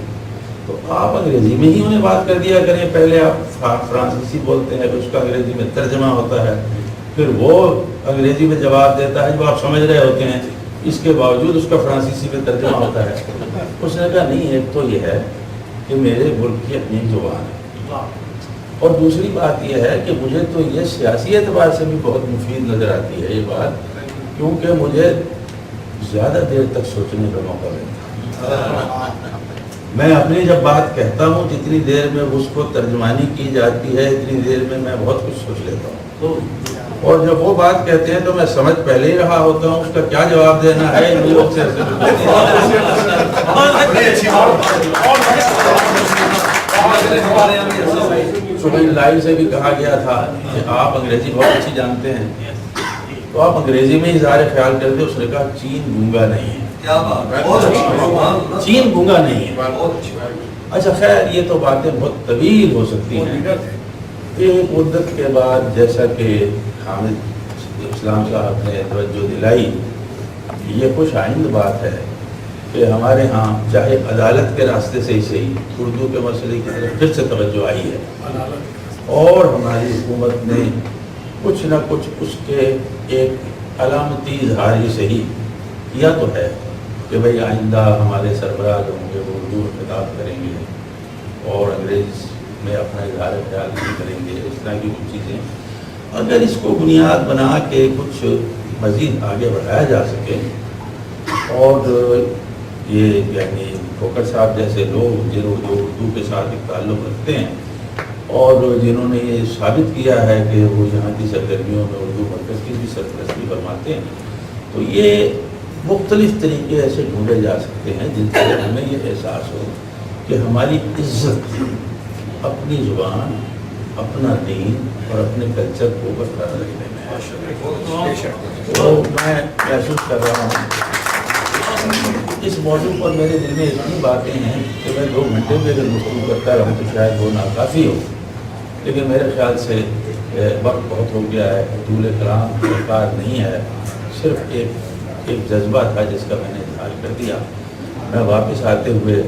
تو آپ انگریزی میں ہی انہیں بات کر دیا کریں۔ پہلے آپ فرانسیسی بولتے ہیں، پھر اس کا انگریزی میں ترجمہ ہوتا ہے، پھر وہ انگریزی میں جواب دیتا ہے جو آپ سمجھ رہے ہوتے ہیں، اس کے باوجود اس کا فرانسیسی میں ترجمہ ہوتا ہے۔ اس نے کہا نہیں، ایک تو یہ ہے کہ میرے ملک کی اپنی زبان ہے، اور دوسری بات یہ ہے کہ مجھے تو یہ سیاسی اعتبار سے بھی بہت مفید نظر آتی ہے یہ بات، کیونکہ مجھے زیادہ دیر تک سوچنے کا موقع ملتا ہے۔ میں اپنی جب بات کہتا ہوں جتنی دیر میں اس کو ترجمانی کی جاتی ہے اتنی دیر میں میں بہت کچھ سوچ لیتا ہوں، اور جب وہ بات کہتے ہیں تو میں سمجھ پہلے ہی رہا ہوتا ہوں اس کا کیا جواب دینا ہے۔ لائیو سے بھی کہا گیا تھا کہ آپ انگریزی بہت اچھی جانتے ہیں، تو آپ انگریزی میں اظہار خیال کرتے. اس نے کہا چین گونگا نہیں ہے. چین گونگا نہیں ہے. اچھا خیر یہ تو باتیں بہت طویل ہو سکتی ہیں. ایک مدت کے بعد جیسا کہ حامد اسلام صاحب نے توجہ دلائی، یہ خوش آئند بات ہے کہ ہمارے ہاں چاہے عدالت کے راستے سے ہی صحیح اردو کے مسئلے کی طرف پھر سے توجہ آئی ہے، اور ہماری حکومت نے کچھ نہ کچھ اس کے ایک علامتی اظہار ہی صحیح کیا تو ہے کہ بھئی آئندہ ہمارے سربراہ ہوں گے وہ اردو میں خطاب کریں گے اور انگریز میں اپنا اظہار خیال نہیں کریں گے. اس طرح کی کچھ چیزیں اگر اس کو بنیاد بنا کے کچھ مزید آگے بڑھایا جا سکے، اور یہ یعنی کھوکھر صاحب جیسے لوگ جو اردو کے ساتھ ایک تعلق رکھتے ہیں اور جنہوں نے یہ ثابت کیا ہے کہ وہ یہاں کی سرگرمیوں میں اردو مرکز کی بھی سرپرستی فرماتے ہیں، تو یہ مختلف طریقے ایسے ڈھونڈے جا سکتے ہیں جن سے ہمیں یہ احساس ہو کہ ہماری عزت اپنی زبان، اپنا دین اور اپنے کلچر کو برقرار رکھنے میں ہے. تو میں محسوس کر رہا ہوں اس موضوع پر میرے دل میں اتنی باتیں ہیں کہ میں 2 گھنٹے بھی اگر گفتگو کرتا رہوں تو شاید وہ ناکافی ہو، لیکن میرے خیال سے وقت بہت ہو گیا ہے. طول کلام درکار نہیں ہے، صرف ایک جذبہ تھا جس کا میں نے اظہار کر دیا. میں واپس آتے ہوئے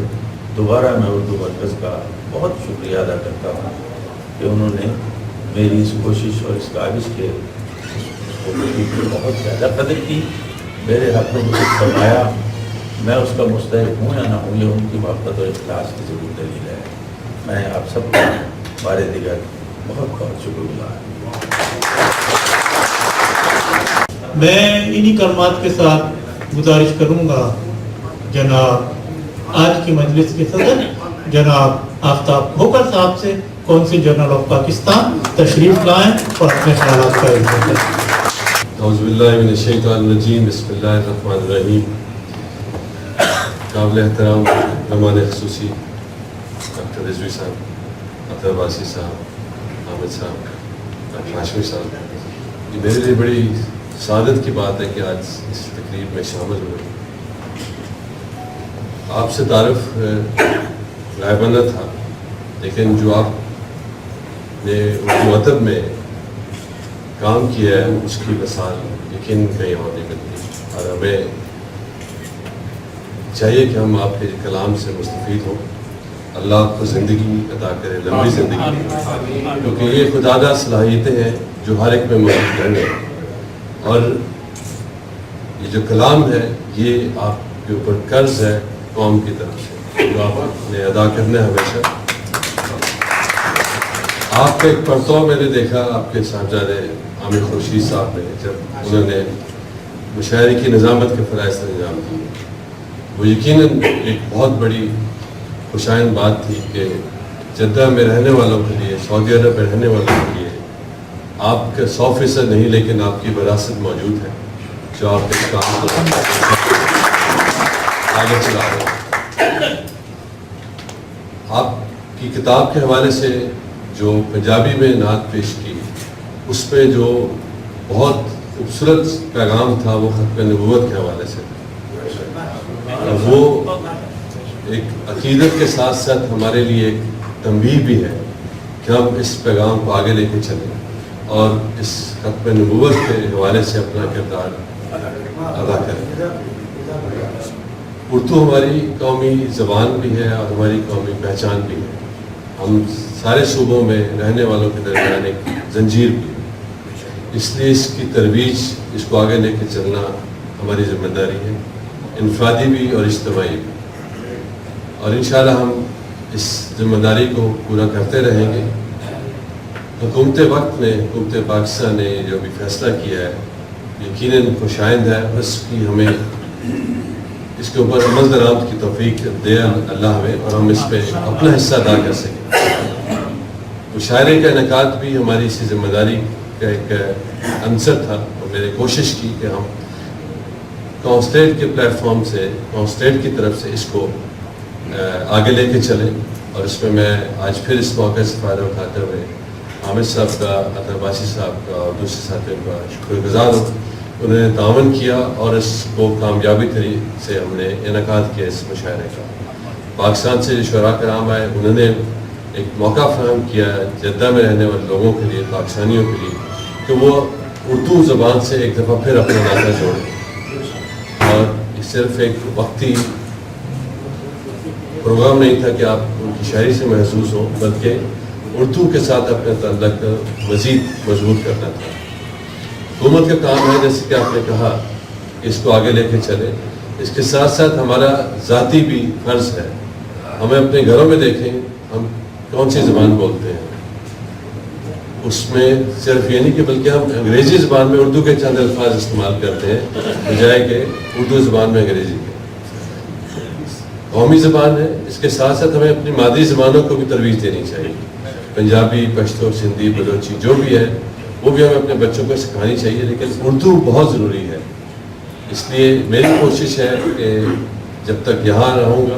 دوبارہ میں اردو مرکز کا بہت شکریہ ادا کرتا ہوں کہ انہوں نے میری اس کوشش اور اس کاوش کے بہت زیادہ قدر کی. میرے حق میں کچھ فرمایا، میں اس کا مستحق ہوں یا نہ ہوں، یہ ان کی محبت اور اخلاص کی ضرور دلیل ہے. میں آپ سب کا بارے دیگر بہت بہت شکر گزار ہوں. میں انہی کلمات کے ساتھ گزارش کروں گا جناب آج کی مجلس کے صدر جناب آفتاب کھوکھر صاحب سے کونسل جنرل آف پاکستان تشریف لائیں اور اپنے خیالات کا اظہار کریں. اعوذ باللہ من الشیطان الرجیم، بسم اللہ الرحمن الرحیم. قابل احترام مہمان خصوصی ڈاکٹر رضوی صاحب، عطا عباسی صاحب، حامد صاحب، ڈاکٹر ہاشمی صاحب، یہ میرے لیے بڑی سعادت کی بات ہے کہ آج اس تقریب میں شامل ہوئے. آپ سے تعارف غائبانہ تھا، لیکن جو آپ نے اردو ادب میں کام کیا ہے اس کی مثال یقین کہیں اور نہیں ملتی، اور ہمیں چاہیے کہ ہم آپ کے کلام سے مستفید ہوں. اللہ آپ کو زندگی عطا کرے، لمبی زندگی، کیونکہ یہ خدادہ صلاحیتیں ہیں جو ہر ایک میں موجود رہنے، اور یہ جو کلام ہے یہ آپ کے اوپر قرض ہے قوم کی طرف سے جو آپ نے ادا کرنا ہے. ہمیشہ آپ کا ایک پرتو میں نے دیکھا آپ کے صاحبزادے عامر خورشید صاحب نے جب انہوں نے مشاعرے کی نظامت کے فرائض کا نظام کیا. وہ یقیناً ایک بہت بڑی خوشائند بات تھی کہ جدہ میں رہنے والوں کے لیے، سعودی عرب میں رہنے والوں کے لیے آپ کا 100% نہیں لیکن آپ کی وراثت موجود ہے جو آپ کے کام کو آگے چلا رہے ہیں. آپ کی کتاب کے حوالے سے جو پنجابی میں نعت پیش کی، اس پہ جو بہت خوبصورت پیغام تھا وہ ختم نبوت کے حوالے سے تھا. وہ ایک عقیدت کے ساتھ ساتھ ہمارے لیے ایک تنبیہ بھی ہے کہ ہم اس پیغام کو آگے لے کے چلیں اور اس ختم نبوت کے حوالے سے اپنا کردار ادا کریں. اردو ہماری قومی زبان بھی ہے اور ہماری قومی پہچان بھی ہے. ہم سارے صوبوں میں رہنے والوں کے درمیان ایک زنجیر بھی ہے، اس لیے اس کی ترویج، اس کو آگے لے کے چلنا ہماری ذمہ داری ہے، انفرادی بھی اور اجتماعی بھی. اور انشاءاللہ ہم اس ذمہ داری کو پورا کرتے رہیں گے. حکومت وقت نے، حکومت پاکستان نے جو بھی فیصلہ کیا ہے یقیناً خوشائند ہے. اس کی ہمیں اس کے اوپر عمل درآمد کی توفیق دے اللہ ہمیں، اور ہم اس پہ اپنا حصہ ادا کر سکیں. مشاعرے کا انعقاد بھی ہماری اسی ذمہ داری کا ایک عنصر تھا، اور میں نے کوشش کی کہ ہم کانسلیٹ کے پلیٹ فارم سے، کانسلیٹ کی طرف سے اس کو آگے لے کے چلیں. اور اس میں آج پھر اس موقع سے فائدہ اٹھاتے ہوئے حامد صاحب کا، اطہر باسی صاحب کا اور دوسرے ساتھیوں کا شکر گزار ہوں. انہوں نے تعاون کیا اور اس کو کامیابی طریقے سے ہم نے انعقاد کیا اس مشاعرے کا. پاکستان سے جو شعراء کرام آئے انہوں نے ایک موقع فراہم کیا جدہ میں رہنے والے لوگوں کے لیے، پاکستانیوں کے لیے، کہ وہ اردو زبان سے ایک دفعہ پھر اپنا ناطہ جوڑیں. اور یہ صرف ایک وقتی پروگرام نہیں تھا کہ آپ ان کی شاعری سے محظوظ ہوں، بلکہ اردو کے ساتھ اپنے تعلق مزید مضبوط کرنا تھا. حکومت کا کام ہے جیسے کہ آپ نے کہا کہ اس کو آگے لے کے چلے. اس کے ساتھ ساتھ ہمارا ذاتی بھی فرض ہے. ہمیں اپنے گھروں میں دیکھیں ہم کون سی زبان بولتے ہیں. اس میں صرف یہ نہیں کہ بلکہ ہم انگریزی زبان میں اردو کے چند الفاظ استعمال کرتے ہیں بجائے کہ اردو زبان میں انگریزی کے. قومی زبان ہے، اس کے ساتھ ساتھ ہمیں اپنی مادری زبانوں کو بھی ترویج دینی چاہیے. پنجابی، پشتو، سندھی، بلوچی جو بھی ہے وہ بھی ہمیں اپنے بچوں کو سکھانی چاہیے. لیکن اردو بہت ضروری ہے. اس لیے میری کوشش ہے کہ جب تک یہاں رہوں گا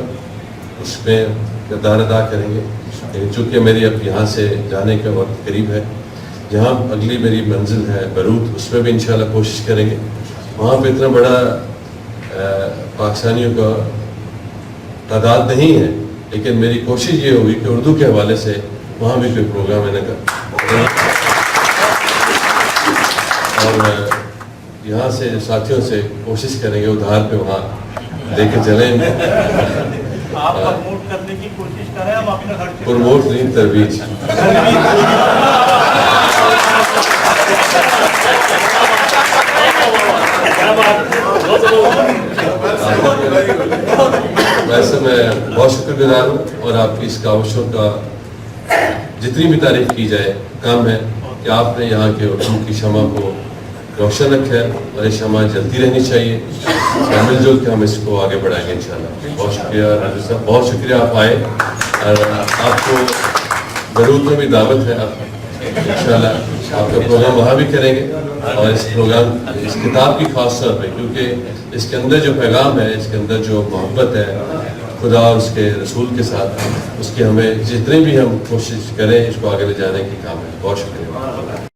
اس میں کردار ادا کریں گے. لیکن چونکہ میری اب یہاں سے جانے کا وقت قریب ہے، جہاں اگلی میری منزل ہے بیروت، اس میں بھی انشاءاللہ کوشش کریں گے. وہاں پہ اتنا بڑا پاکستانیوں کا تعداد نہیں ہے، لیکن میری کوشش یہ ہوگی کہ اردو کے حوالے سے وہاں بھی کوئی پروگرام اور یہاں سے ساتھیوں سے کوشش کریں گے ادھار پہ وہاں لے کے چلیں. آپ پروموٹ کرنے کی کوشش کریں، ہم اپنے گھر سے پروموٹ نہیں، ترویج. ویسے میں بہت شکر گزار ہوں اور آپ کی اس کاوشوں کا جتنی بھی تعریف کی جائے کم ہے کہ آپ نے یہاں کے اردو کی شمع کو روشن رکھا ہے اور یہ شمع جلتی رہنی چاہیے. مل جل کے ہم اس کو آگے بڑھائیں گے انشاءاللہ. بہت شکریہ راجو صاحب، بہت شکریہ آپ آئے. اور آپ کو بیروت میں بھی دعوت ہے. آپ انشاءاللہ آپ کا پروگرام وہاں بھی کریں گے. اور اس پروگرام اس کتاب کی خاص طور پہ کیونکہ اس کے اندر جو پیغام ہے، اس کے اندر جو محبت ہے خدا اور اس کے رسول کے ساتھ، اس کی ہمیں جتنے بھی ہم کوشش کریں اس کو آگے لے جانے کی کام ہے. بہت شکریہ.